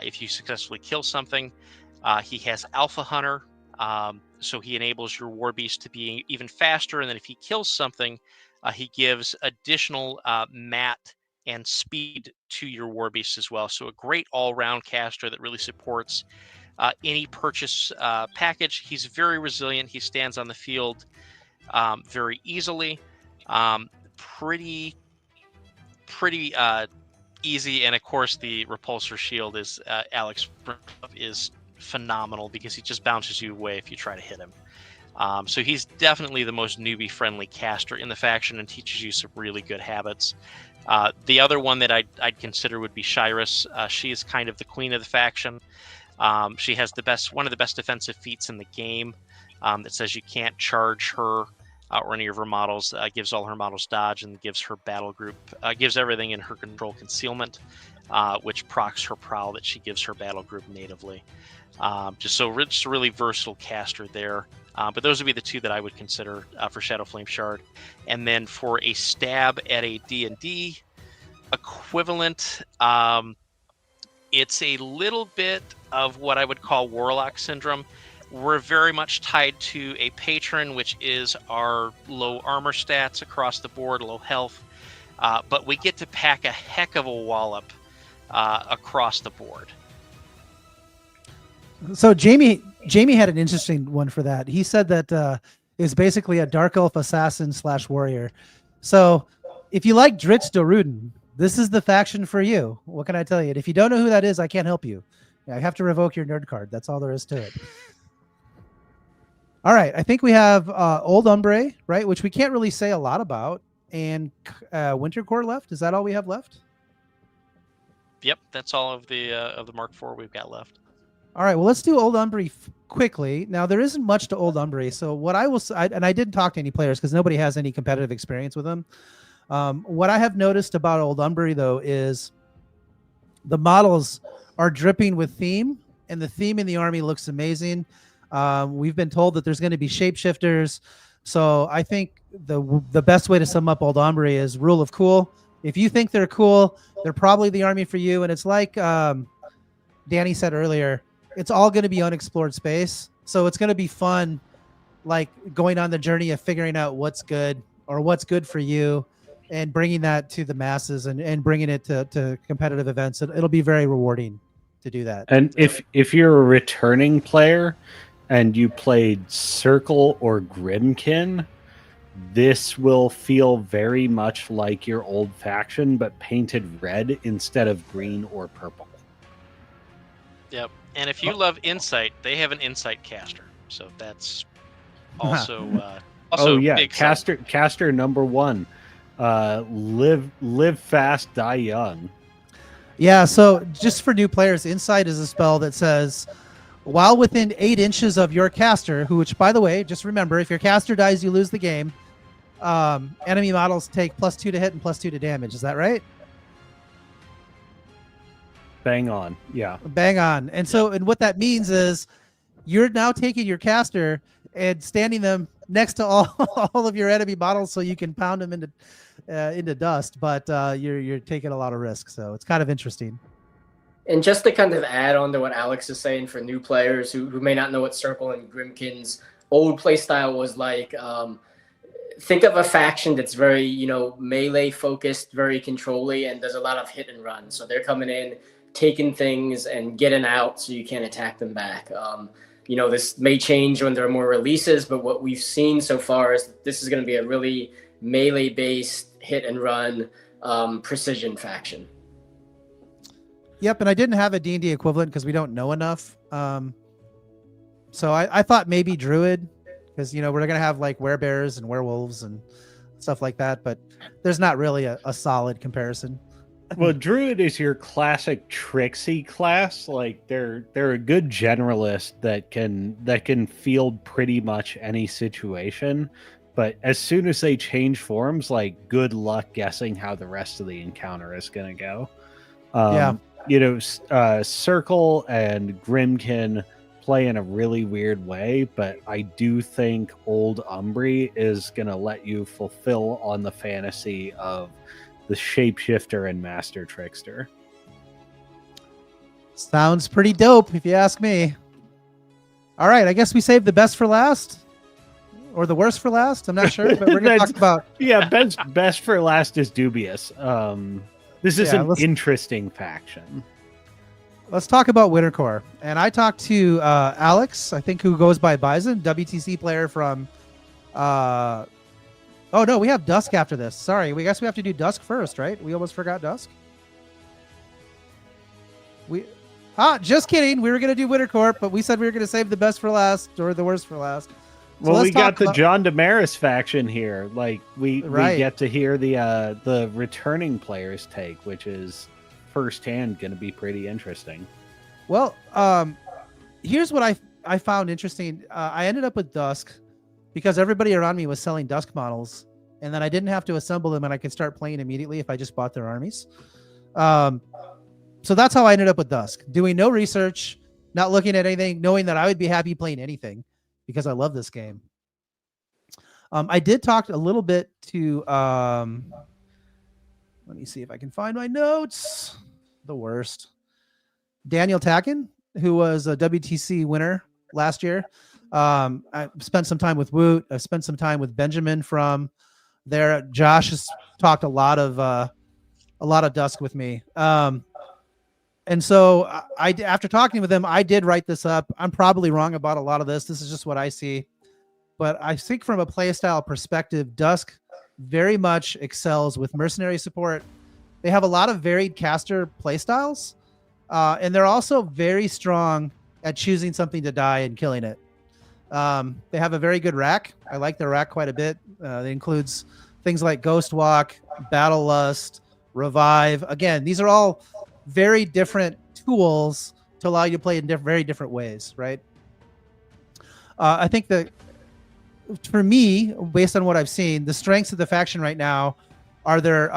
[SPEAKER 4] if you successfully kill something. He has Alpha Hunter, so he enables your war beast to be even faster, and then if he kills something, he gives additional mat and speed to your war beast as well. So a great all-round caster that really supports any purchase package. He's very resilient. He stands on the field very easily. Pretty easy, and of course the repulsor shield is Alex is phenomenal because he just bounces you away if you try to hit him. So he's definitely the most newbie-friendly caster in the faction and teaches you some really good habits. The other one that I'd consider would be Shyrus. She is kind of the queen of the faction. She has one of the best defensive feats in the game that says you can't charge her or any of her models. Gives all her models dodge and gives her battle group, gives everything in her control concealment, which procs her prowl that she gives her battle group natively. Just a really versatile caster there. But those would be the 2 that I would consider for Shadow Flame Shard. And then for a stab at a D&D equivalent, it's a little bit of what I would call Warlock syndrome. We're very much tied to a patron, which is our low armor stats across the board, low health, but we get to pack a heck of a wallop across the board.
[SPEAKER 1] So Jamie had an interesting one for that. He said that is basically a dark elf assassin / warrior. So if you like Dritz Doruden, this is the faction for you. What can I tell you? And if you don't know who that is, I can't help you. I have to revoke your nerd card. That's all there is to it. All right. I think we have Old Umbre, right? Which we can't really say a lot about. And Winter Core left. Is that all we have left?
[SPEAKER 4] Yep, that's all of the Mark IV we've got left.
[SPEAKER 1] All right. Well, let's do Old Umbre quickly. Now, there isn't much to Old Umbre. So what I will say, and I didn't talk to any players because nobody has any competitive experience with them. What I have noticed about Old Umbre, though, is the models are dripping with theme, and the theme in the army looks amazing. We've been told that there's going to be shapeshifters. So I think the best way to sum up Old Umbre is rule of cool. If you think they're cool, they're probably the army for you. And it's like Danny said earlier, it's all going to be unexplored space. So it's going to be fun, like going on the journey of figuring out what's good or what's good for you and bringing that to the masses and bringing it to competitive events. It'll be very rewarding to do that.
[SPEAKER 2] And if you're a returning player and you played Circle or Grimkin, this will feel very much like your old faction, but painted red instead of green or purple.
[SPEAKER 4] Yep. And if you love Insight, they have an Insight caster. So that's also big
[SPEAKER 2] caster number 1. Live fast, die young.
[SPEAKER 1] Yeah, so just for new players, Insight is a spell that says, while within 8 inches of your caster, which, by the way, just remember, if your caster dies, you lose the game. Enemy models take +2 to hit and +2 to damage. Is that right?
[SPEAKER 2] Bang on. Yeah.
[SPEAKER 1] Bang on. And so, and what that means is you're now taking your caster and standing them next to all of your enemy models so you can pound them into dust, but you're taking a lot of risk. So it's kind of interesting.
[SPEAKER 3] And just to kind of add on to what Alex is saying for new players who may not know what Circle and Grimkin's old playstyle was like, think of a faction that's very, melee focused, very control-y, and there's a lot of hit and run. So they're coming in, taking things and getting out so you can't attack them back. This may change when there are more releases, but what we've seen so far is that this is going to be a really melee-based hit and run precision faction.
[SPEAKER 1] Yep, and I didn't have a D&D equivalent because we don't know enough. So I thought maybe Druid, because we're going to have like werebears and werewolves and stuff like that, but there's not really a solid comparison.
[SPEAKER 2] Well, Druid is your classic tricksy class. Like they're a good generalist that can field pretty much any situation. But as soon as they change forms, like good luck guessing how the rest of the encounter is going to go. Circle and Grimkin play in a really weird way, but I do think Old Umbre is going to let you fulfill on the fantasy of the Shapeshifter and Master Trickster.
[SPEAKER 1] Sounds pretty dope, if you ask me. All right, I guess we saved the best for last, or the worst for last. I'm not sure, but we're going to talk about.
[SPEAKER 2] Yeah, best for last is dubious. This is an interesting faction.
[SPEAKER 1] Let's talk about Wintercore. And I talked to Alex, I think, who goes by Bison, WTC player from. Oh no, we have Dusk after this. Sorry, we guess we have to do Dusk first, right? We almost forgot Dusk. Just kidding. We were gonna do Wintercorp, but we said we were gonna save the best for last or the worst for last.
[SPEAKER 2] So well, we got the John Damaris faction here. Like we get to hear the returning players' take, which is firsthand going to be pretty interesting.
[SPEAKER 1] Well, here's what I found interesting. I ended up with Dusk because everybody around me was selling Dusk models, and then I didn't have to assemble them, and I could start playing immediately if I just bought their armies. So that's how I ended up with Dusk, doing no research, not looking at anything, knowing that I would be happy playing anything because I love this game. I did talk a little bit to, let me see if I can find my notes. The worst. Daniel Tacken, who was a WTC winner last year. I spent some time with Woot. I spent some time with Benjamin from there. Josh has talked a lot of Dusk with me. And so after talking with them, I did write this up. I'm probably wrong about a lot of this. This is just what I see. But I think from a playstyle perspective, Dusk very much excels with mercenary support. They have a lot of varied caster playstyles, and they're also very strong at choosing something to die and killing it. They have a very good rack. I like their rack quite a bit. It includes things like Ghost Walk, Battle Lust, Revive. Again, these are all very different tools to allow you to play in very different ways, right? I think that for me, based on what I've seen, the strengths of the faction right now are their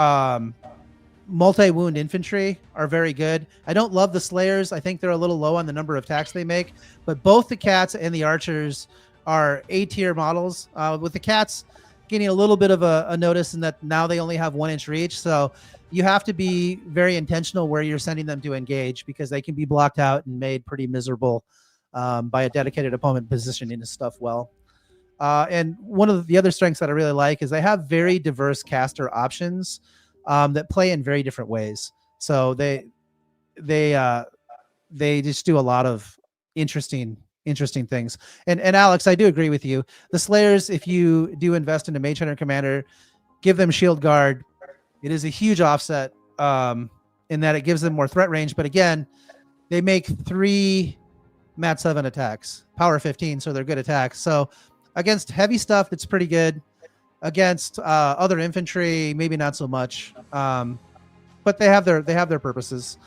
[SPEAKER 1] multi-wound infantry are very good. I don't love the Slayers. I think they're a little low on the number of attacks they make, but both the Cats and the Archers are A-tier models. With the Cats getting a little bit of a notice in that now they only have 1 inch reach, so you have to be very intentional where you're sending them to engage, because they can be blocked out and made pretty miserable by a dedicated opponent positioning this stuff well. And one of the other strengths that I really like is they have very diverse caster options that play in very different ways. So they just do a lot of interesting things. And Alex, I do agree with you. The Slayers, if you do invest in a Mage Hunter commander, give them Shield Guard. It is a huge offset in that it gives them more threat range. But again, they make 3 Mat 7 attacks, power 15, so they're good attacks. So against heavy stuff, that's pretty good. Against other infantry, maybe not so much. But they have their purposes.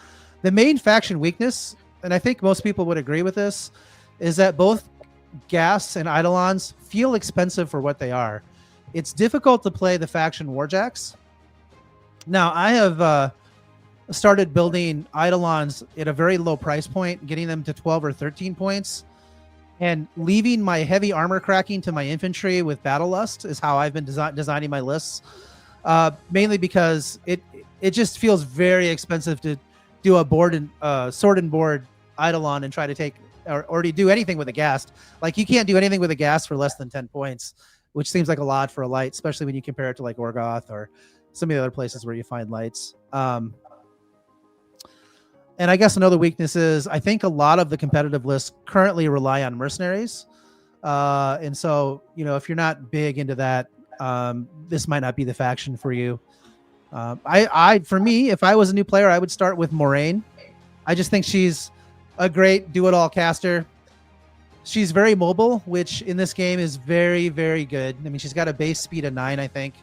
[SPEAKER 1] The main faction weakness, and I think most people would agree with this, is that both Gas and Eidolons feel expensive for what they are. It's difficult to play the faction Warjacks. Now, I have started building Eidolons at a very low price point, getting them to 12 or 13 points, and leaving my heavy armor cracking to my infantry with Battle Lust is how I've been designing my lists. Mainly because it just feels very expensive to do a board and sword and board Eidolon and try to take or to do anything with a Ghast. Like, you can't do anything with a Ghast for less than 10 points, which seems like a lot for a light, especially when you compare it to like Orgoth or some of the other places where you find lights. And I guess another weakness is I think a lot of the competitive lists currently rely on mercenaries. And so, if you're not big into that, this might not be the faction for you. For me, if I was a new player, I would start with Moraine. I just think she's a great do-it-all caster. She's very mobile, which in this game is very, very good. I mean, she's got a base speed of 9, I think,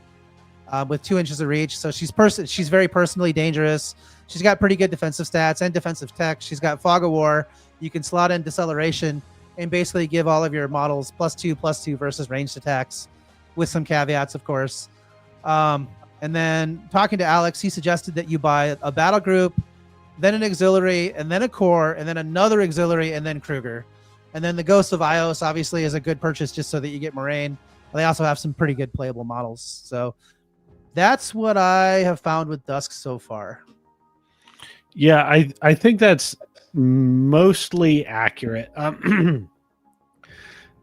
[SPEAKER 1] with 2 inches of reach. So she's very personally dangerous. She's got pretty good defensive stats and defensive tech. She's got Fog of War. You can slot in Deceleration and basically give all of your models +2/+2 versus ranged attacks, with some caveats, of course. And then talking to Alex, he suggested that you buy a battle group, then an auxiliary, and then a core, and then another auxiliary, and then Kruger. And then the Ghost of Ios obviously is a good purchase just so that you get Moraine. They also have some pretty good playable models. So that's what I have found with Dusk so far.
[SPEAKER 2] Yeah, I think that's mostly accurate.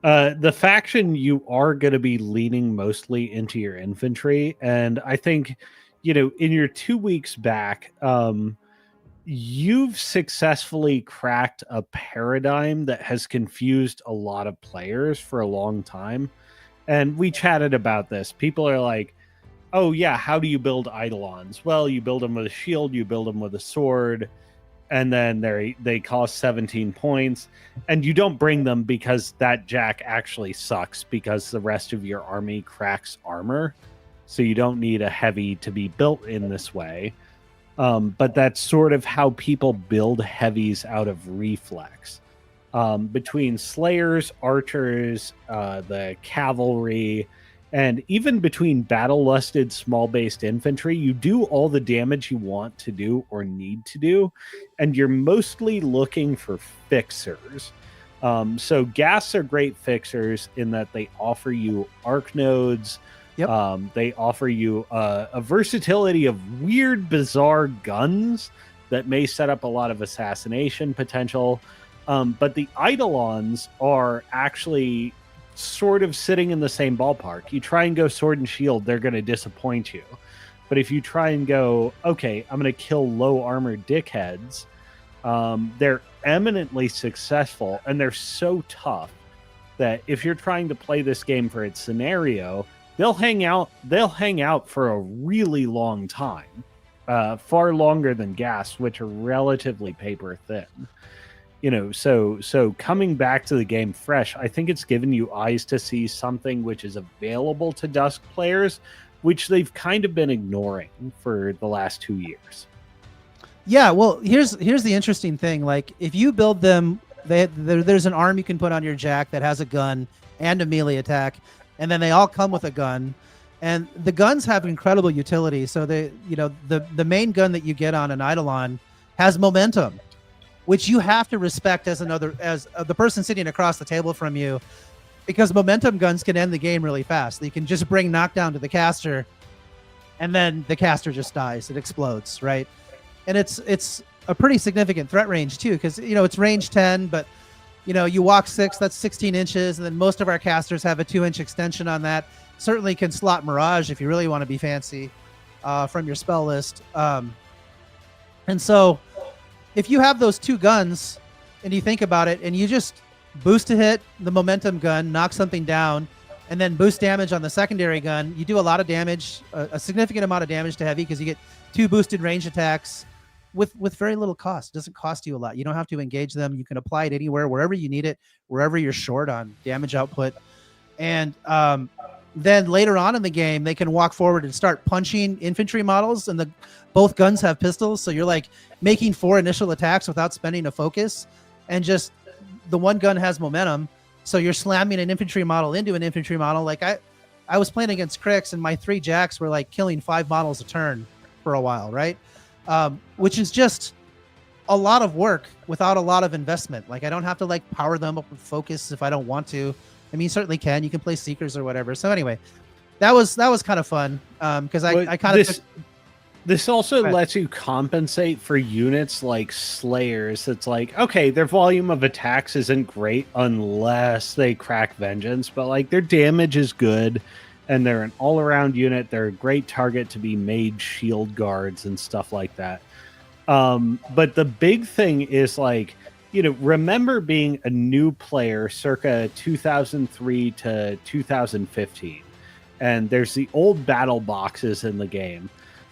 [SPEAKER 2] The faction, you are going to be leaning mostly into your infantry. And I think, in your 2 weeks back, you've successfully cracked a paradigm that has confused a lot of players for a long time. And we chatted about this. People are like, oh yeah, how do you build Eidolons? Well, you build them with a shield, you build them with a sword, and then they cost 17 points. And you don't bring them because that Jack actually sucks, because the rest of your army cracks armor. So you don't need a heavy to be built in this way. But that's sort of how people build heavies out of reflex. Between Slayers, Archers, the Cavalry, and even between battle-lusted small-based infantry, you do all the damage you want to do or need to do, and you're mostly looking for fixers. So Ghasts are great fixers in that they offer you arc nodes. Yep. They offer you a versatility of weird, bizarre guns that may set up a lot of assassination potential. But the Eidolons are actually sort of sitting in the same ballpark. You try and go sword and shield, they're going to disappoint you. But if you try and go, okay, I'm going to kill low armored dickheads, they're eminently successful, and they're so tough that if you're trying to play this game for its scenario, they'll hang out for a really long time, far longer than gas, which are relatively paper thin. So coming back to the game fresh, I think it's given you eyes to see something which is available to Dusk players, which they've kind of been ignoring for the last 2 years.
[SPEAKER 1] Yeah, well, here's the interesting thing. Like, if you build them, there's an arm you can put on your jack that has a gun and a melee attack, and then they all come with a gun, and the guns have incredible utility. So the main gun that you get on an Eidolon has momentum, which you have to respect as the person sitting across the table from you, because momentum guns can end the game really fast. You can just bring knockdown to the caster, and then the caster just dies. It explodes, right? And it's a pretty significant threat range too, because it's range 10, but you walk 6, that's 16 inches, and then most of our casters have a 2-inch extension on that. Certainly can slot Mirage if you really want to be fancy from your spell list. And so if you have those two guns and you think about it, and you just boost a hit, the momentum gun, knock something down, and then boost damage on the secondary gun, you do a lot of damage, a significant amount of damage to heavy, because you get 2 boosted range attacks with very little cost. It doesn't cost you a lot. You don't have to engage them. You can apply it anywhere, wherever you need it, wherever you're short on damage output. And then later on in the game, they can walk forward and start punching infantry models, and both guns have pistols, so you're like making 4 initial attacks without spending a focus, and just the one gun has momentum, so you're slamming an infantry model into an infantry model. Like I was playing against Crix, and my 3 jacks were like killing 5 models a turn for a while, right? Which is just a lot of work without a lot of investment. Like, I don't have to like power them up with focus if I don't want to. I mean, you certainly can. You can play Seekers or whatever. So anyway, that was kind of fun, because I kind of
[SPEAKER 2] this also lets you compensate for units like Slayers. It's like, okay, their volume of attacks isn't great unless they crack Vengeance, but like their damage is good, and they're an all-around unit. They're a great target to be mage shield guards and stuff like that. But the big thing is, like, remember being a new player circa 2003 to 2015, and there's the old battle boxes in the game.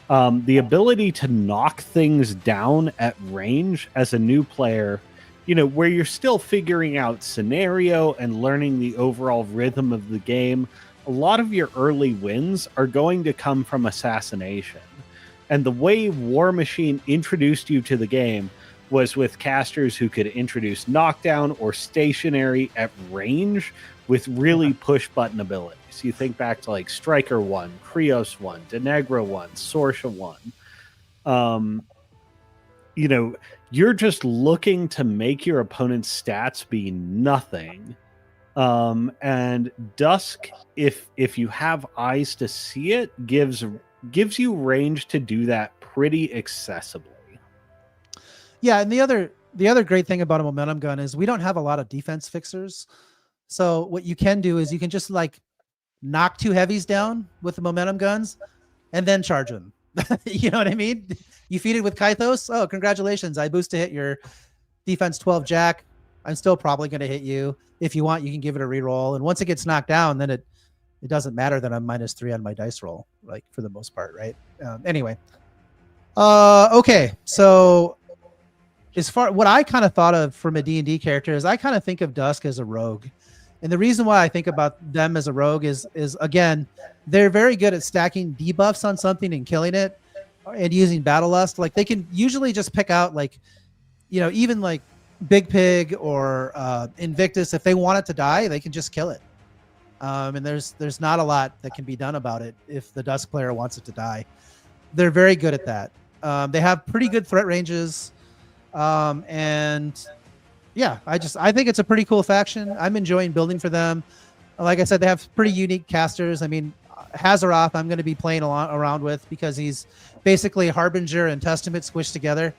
[SPEAKER 2] The ability to knock things down at range as a new player, where you're still figuring out scenario and learning the overall rhythm of the game. A lot of your early wins are going to come from assassination. And the way Warmachine introduced you to the game was with casters who could introduce knockdown or stationary at range with really push button abilities. You think back to like Striker 1, Krios 1, Denegra 1, Sorsha 1. You're just looking to make your opponent's stats be nothing. And Dusk, if you have eyes to see it, gives you range to do that pretty accessibly.
[SPEAKER 1] Yeah, and the other great thing about a momentum gun is we don't have a lot of defense fixers. So what you can do is you can just like knock 2 heavies down with the momentum guns and then charge them. You know what I mean? You feed it with Kythos. Oh, congratulations. I boost to hit your defense 12 jack. I'm still probably going to hit you. If you want, you can give it a reroll. And once it gets knocked down, then it doesn't matter that I'm -3 on my dice roll, like, for the most part, right? Anyway. Okay. So as far what I kind of thought of from a D&D character is I kind of think of Dusk as a rogue. And the reason why I think about them as a rogue is again, they're very good at stacking debuffs on something and killing it and using Battle Lust. Like, they can usually just pick out, like, even like Big Pig or Invictus. If they want it to die, they can just kill it. And there's not a lot that can be done about it if the Dusk player wants it to die. They're very good at that. They have pretty good threat ranges. And yeah, I think it's a pretty cool faction. I'm enjoying building for them. Like I said, they have pretty unique casters. I mean, Hazaroth I'm going to be playing around with, because he's basically Harbinger and Testament squished together.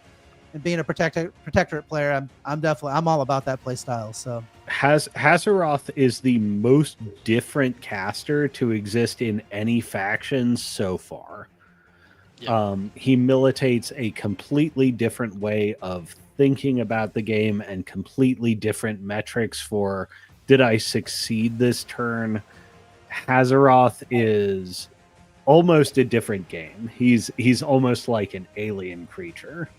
[SPEAKER 1] and being a protectorate player, I'm all about that play style. So
[SPEAKER 2] Hazaroth is the most different caster to exist in any faction so far.
[SPEAKER 4] Yeah.
[SPEAKER 2] He militates a completely different way of thinking about the game and completely different metrics for, did I succeed this turn? Hazaroth is almost a different game. He's almost like an alien creature.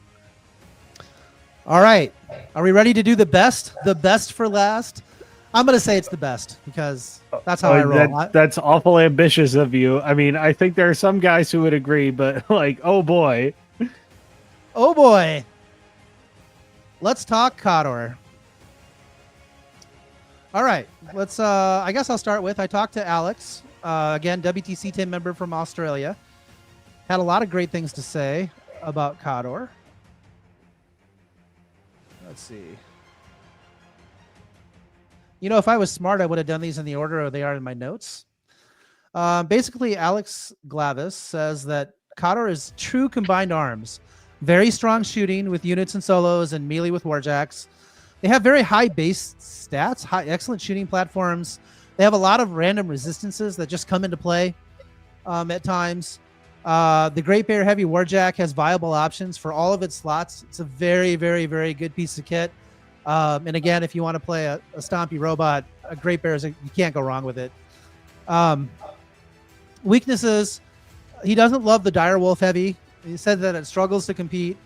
[SPEAKER 1] all right, are we ready to do the best? The best for last. I'm gonna say it's the best because that's how I roll.
[SPEAKER 2] That's awful ambitious of you. I mean, I think there are some guys who would agree, but like, oh boy.
[SPEAKER 1] Oh boy. Let's talk Khador. All right, let's I guess I'll start with, I talked to Alex, again, WTC team member from Australia. Had a lot of great things to say about Khador. Let's see. You know, if I was smart, I would have done these in the order they are in my notes. Basically, Alex Glavis says that Khador is true combined arms. Very strong shooting with units and solos and melee with warjacks. They have very high base stats, excellent shooting platforms. They have a lot of random resistances that just come into play at times. The Great Bear Heavy Warjack has viable options for all of its slots. It's a very, very, very good piece of kit. And again, if you want to play a stompy robot, a Great Bear you can't go wrong with it. Weaknesses: he doesn't love the Dire Wolf Heavy. He said that it struggles to compete.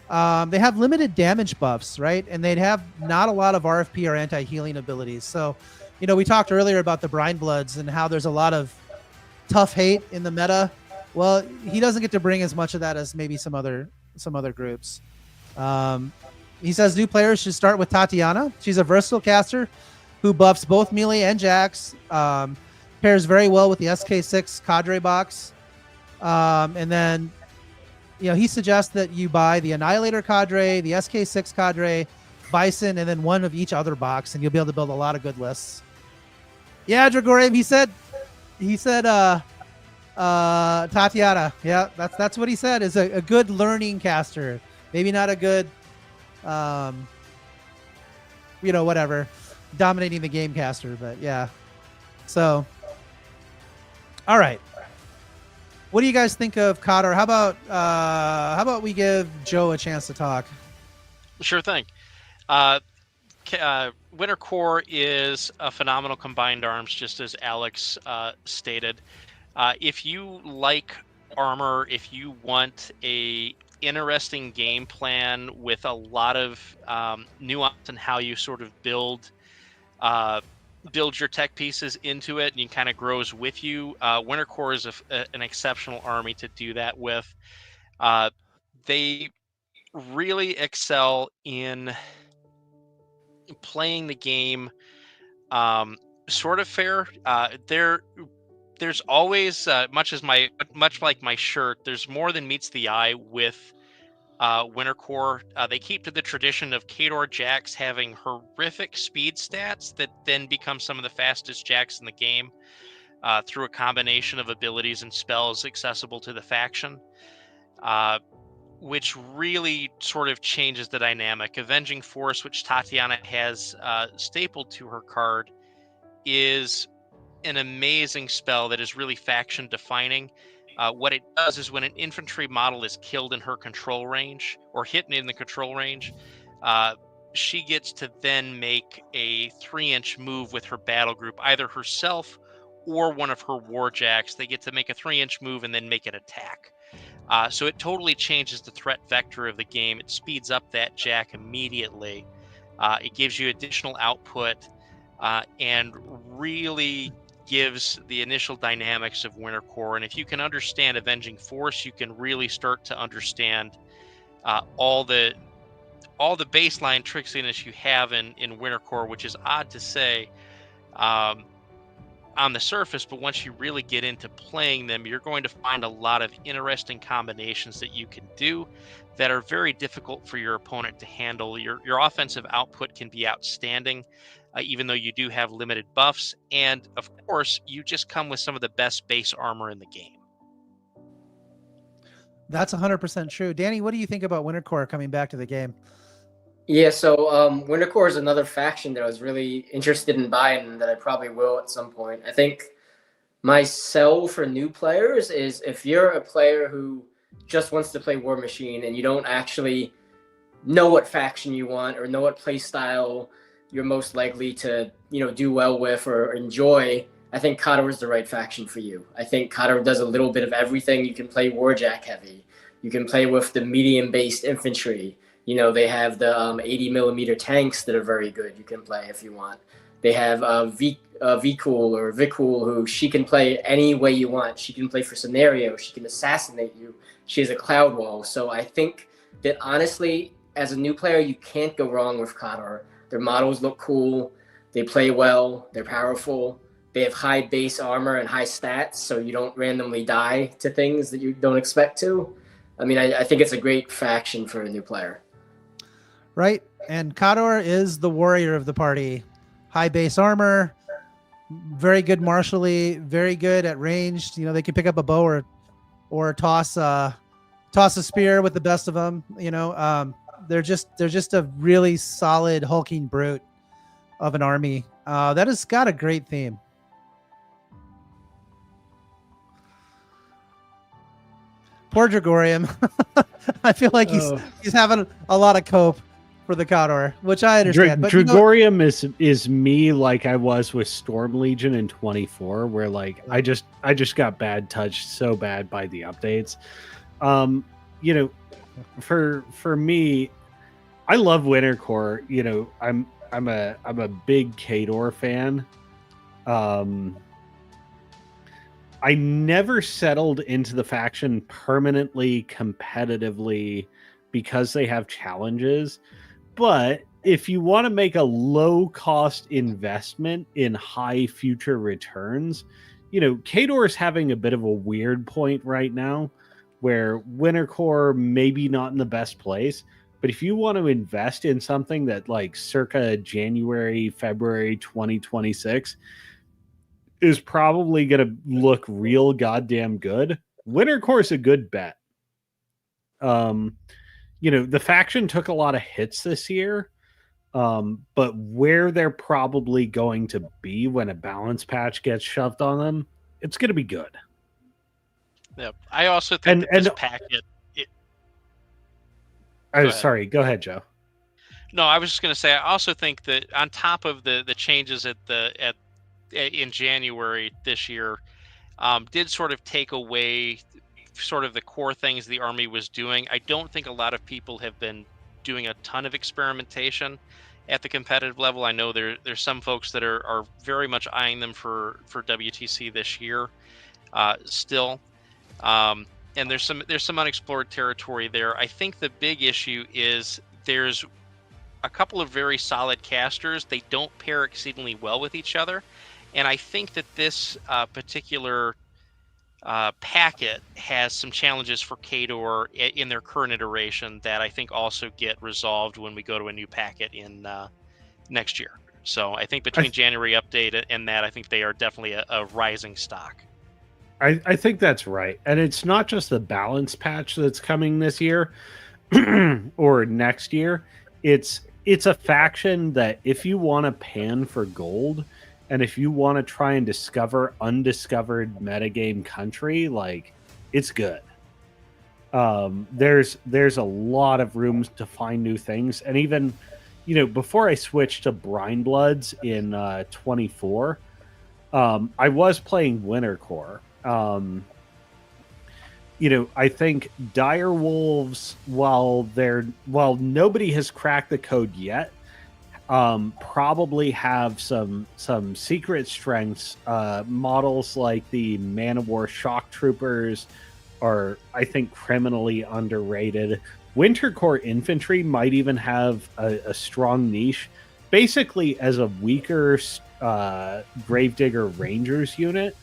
[SPEAKER 1] They have limited damage buffs, right? And they'd have not a lot of RFP or anti-healing abilities. So, you know, we talked earlier about the Brine Bloods and how there's a lot of tough hate in the meta. Well, he doesn't get to bring as much of that as maybe some other groups. He says new players should start with Tatiana. She's a versatile caster who buffs both melee and jacks. Pairs very well with the SK6 cadre box. And then, you know, he suggests that you buy the Annihilator cadre, the SK6 cadre, Bison, and then one of each other box, and you'll be able to build a lot of good lists. Yeah, Dragorium, he said Tatiana. Yeah, that's what he said, is a good learning caster. Maybe not a good you know, whatever, dominating the game caster, but yeah. So all right. What do you guys think of Khador? How about we give Joe a chance to talk?
[SPEAKER 4] Sure thing. Winter Core is a phenomenal combined arms, just as Alex stated. If you like armor, if you want a interesting game plan with a lot of nuance in how you sort of build your tech pieces into it, and it kind of grows with you, Winter Core is an exceptional army to do that with. They really excel in playing the game sort of fair. There's always much like my shirt, there's more than meets the eye with Winter Core. They keep to the tradition of Khador jacks having horrific speed stats that then become some of the fastest jacks in the game through a combination of abilities and spells accessible to the faction, which really sort of changes the dynamic. Avenging Force, which Tatiana has stapled to her card, is an amazing spell that is really faction defining. What it does is when an infantry model is killed in her control range or hit in the control range, she gets to then make a 3-inch move with her battle group, either herself or one of her warjacks. They get to make a 3-inch move and then make an attack. So it totally changes the threat vector of the game. It speeds up that jack immediately. It gives you additional output and really gives the initial dynamics of Winter Core. And if you can understand Avenging Force, you can really start to understand all the baseline tricksiness you have in Winter Core, which is odd to say on the surface, but once you really get into playing them, you're going to find a lot of interesting combinations that you can do that are very difficult for your opponent to handle. Your offensive output can be outstanding, even though you do have limited buffs. And of course, you just come with some of the best base armor in the game.
[SPEAKER 1] That's 100% true. Danny, what do you think about Winter Corps coming back to the game?
[SPEAKER 3] Yeah, so Winter Corps is another faction that I was really interested in buying and that I probably will at some point. I think my sell for new players is if you're a player who just wants to play War Machine and you don't actually know what faction you want or know what play style you're most likely to do well with or enjoy, I think Cotter is the right faction for you. I think Cotter does a little bit of everything. You can play Warjack heavy. You can play with the medium-based infantry. They have the 80 millimeter tanks that are very good. You can play if you want. They have Vikul or Vikul, who she can play any way you want. She can play for scenario. She can assassinate you. She has a cloud wall. So I think that honestly, as a new player, you can't go wrong with Cotter. Their models look cool. They play well. They're powerful. They have high base armor and high stats, so you don't randomly die to things that you don't expect to. I mean, I think it's a great faction for a new player.
[SPEAKER 1] Right. And Kador is the warrior of the party. High base armor, very good martially, very good at ranged. They can pick up a bow or toss a spear with the best of them. They're just a really solid hulking brute of an army that has got a great theme. Poor Dragorium. I feel like he's having a lot of cope for the Kador, which I understand. But
[SPEAKER 2] Dragorium is me like I was with Storm Legion in 24, where like I just got bad touched so bad by the updates. For me, I love Winter Corps. I'm a big Kador fan. I never settled into the faction permanently competitively because they have challenges. But if you want to make a low cost investment in high future returns, Kador is having a bit of a weird point right now where Winter Corps maybe not in the best place. But if you want to invest in something that like circa January, February 2026 is probably going to look real goddamn good, Winter Corps is a good bet. The faction took a lot of hits this year, but where they're probably going to be when a balance patch gets shoved on them, it's going to be good.
[SPEAKER 4] Yeah, I also think that this packet.
[SPEAKER 2] Sorry, go ahead, Joe.
[SPEAKER 4] No, I was just going to say. I also think that on top of the changes in January this year, did sort of take away sort of the core things the army was doing. I don't think a lot of people have been doing a ton of experimentation at the competitive level. I know there's some folks that are very much eyeing them for WTC this year still. And there's some unexplored territory there. I think the big issue is there's a couple of very solid casters. They don't pair exceedingly well with each other. And I think that this particular packet has some challenges for Kador in their current iteration that I think also get resolved when we go to a new packet in next year. So I think between January update and that, I think they are definitely a rising stock.
[SPEAKER 2] I think that's right. And it's not just the balance patch that's coming this year or next year. It's a faction that if you want to pan for gold and if you want to try and discover undiscovered metagame country, like, it's good. There's a lot of rooms to find new things. And even, before I switched to Brine Bloods in 24, I was playing Winter Corps. I think Dire Wolves, while nobody has cracked the code yet, probably have some secret strengths. Models like the Man of War Shock Troopers are, I think, criminally underrated. Winter Corps Infantry might even have a strong niche, basically as a weaker Gravedigger Rangers unit.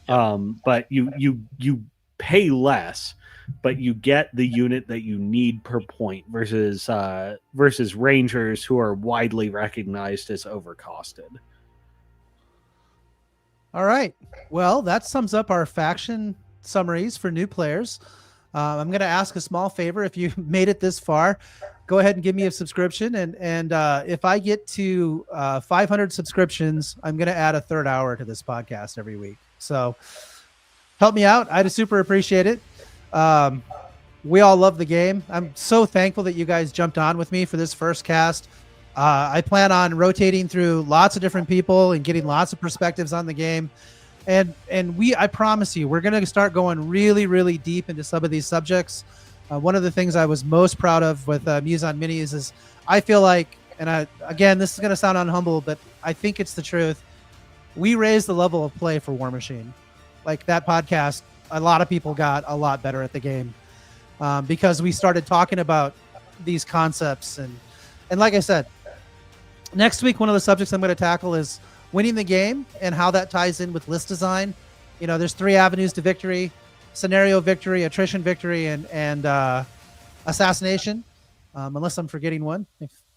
[SPEAKER 2] But you pay less, but you get the unit that you need per point versus Rangers, who are widely recognized as overcosted.
[SPEAKER 1] All right. Well, that sums up our faction summaries for new players. I'm going to ask a small favor. If you made it this far, go ahead and give me a subscription. And if I get to 500 subscriptions, I'm going to add a third hour to this podcast every week. So help me out. I'd super appreciate it. We all love the game. I'm so thankful that you guys jumped on with me for this first cast. I plan on rotating through lots of different people and getting lots of perspectives on the game. And I promise you, we're going to start going really, really deep into some of these subjects. One of the things I was most proud of with Muse on Minis is I feel like, again, this is going to sound unhumble, but I think it's the truth. We raised the level of play for Warmachine. Like that podcast, a lot of people got a lot better at the game because we started talking about these concepts. And like I said, next week, one of the subjects I'm going to tackle is winning the game and how that ties in with list design. You know, there's 3 avenues to victory: scenario victory, attrition victory, and assassination. Unless I'm forgetting one,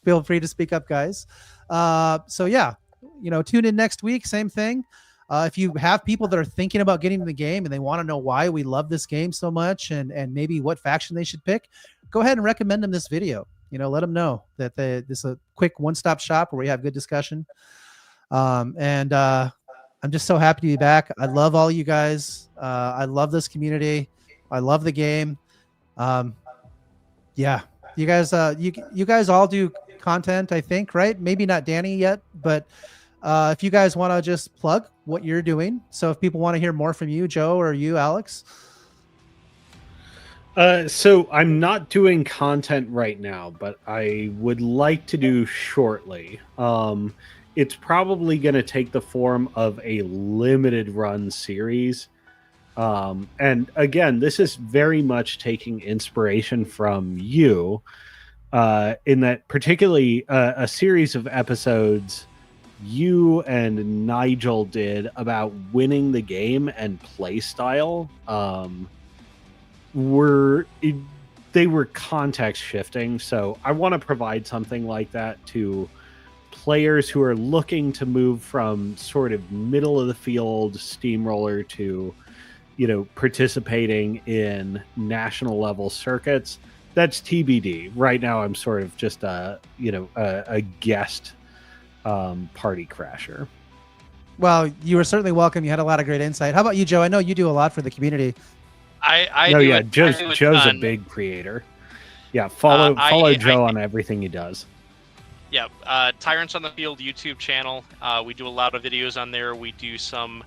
[SPEAKER 1] feel free to speak up, guys. So yeah, you know, tune in next week. Same thing. If you have people that are thinking about getting in the game and they want to know why we love this game so much and maybe what faction they should pick, go ahead and recommend them this video. You know, let them know that this is a quick one-stop shop where we have good discussion. I'm just so happy to be back. I love all you guys. I love this community. I love the game. Yeah, you guys, you guys all do content, I think, right? Maybe not Danny yet, but if you guys want to just plug what you're doing. So if people want to hear more from you, Joe, or you, Alex.
[SPEAKER 2] So I'm not doing content right now, but I would like to do shortly. It's probably going to take the form of a limited run series. And again, this is very much taking inspiration from you, in that particularly a series of episodes you and Nigel did about winning the game and play style. They were context shifting. So I want to provide something like that to players who are looking to move from sort of middle of the field steamroller to, you know, participating in national level circuits. That's TBD. Right now, I'm sort of just a guest party crasher.
[SPEAKER 1] Well, you were certainly welcome. You had a lot of great insight. How about you, Joe? I know you do a lot for the community.
[SPEAKER 2] Joe's a big creator. Yeah, follow Joe on everything he does.
[SPEAKER 4] Yeah, Tyrants on the Field YouTube channel. We do a lot of videos on there. We do some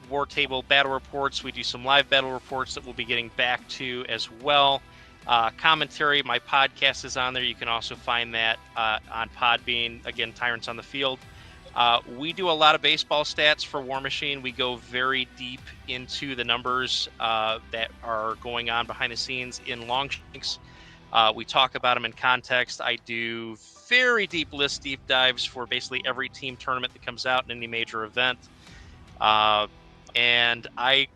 [SPEAKER 4] war table battle reports. We do some live battle reports that we'll be getting back to as well. Commentary, my podcast is on there. You can also find that on Podbean. Again, Tyrants on the Field. We do a lot of baseball stats for Warmachine. We go very deep into the numbers that are going on behind the scenes in Longshanks. We talk about them in context. I do very deep list deep dives for basically every team tournament that comes out in any major event. And I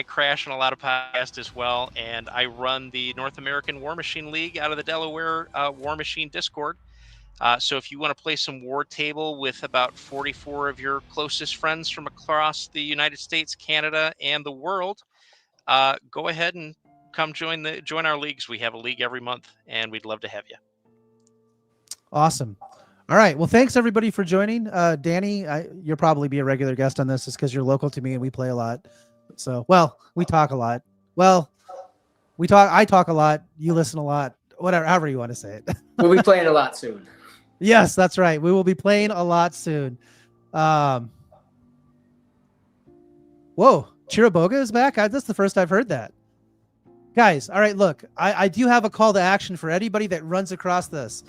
[SPEAKER 4] crash on a lot of podcasts as well, and I run the North American Warmachine League out of the Delaware Warmachine Discord. So if you want to play some war table with about 44 of your closest friends from across the United States, Canada, and the world, go ahead and come join our leagues. We have a league every month, and we'd love to have you.
[SPEAKER 1] Awesome. All right. Well, thanks everybody for joining. Danny, you'll probably be a regular guest on this just because you're local to me and we play a lot. So, well, we talk a lot. Well, I talk a lot. You listen a lot. Whatever, however you want to say it.
[SPEAKER 3] We'll be playing a lot soon.
[SPEAKER 1] Yes, that's right. We will be playing a lot soon. Whoa, Chiraboga is back. That's the first I've heard that. Guys, all right, look, I do have a call to action for anybody that runs across this.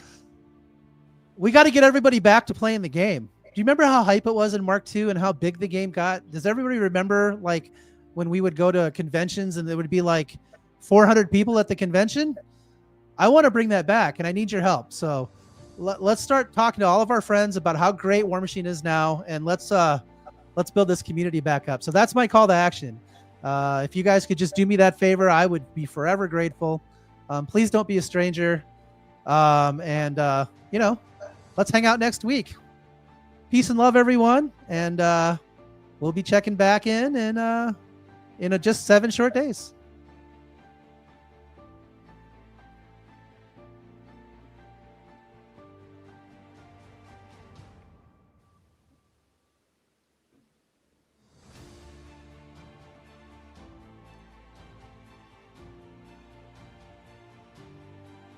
[SPEAKER 1] We got to get everybody back to playing the game. Do you remember how hype it was in Mark II and how big the game got? Does everybody remember, like, when we would go to conventions and there would be like 400 people at the convention? I want to bring that back, and I need your help. So let's start talking to all of our friends about how great Warmachine is now, and let's build this community back up. So that's my call to action. If you guys could just do me that favor, I would be forever grateful. Please don't be a stranger. Let's hang out next week. Peace and love, everyone. And we'll be checking back in just 7 short days.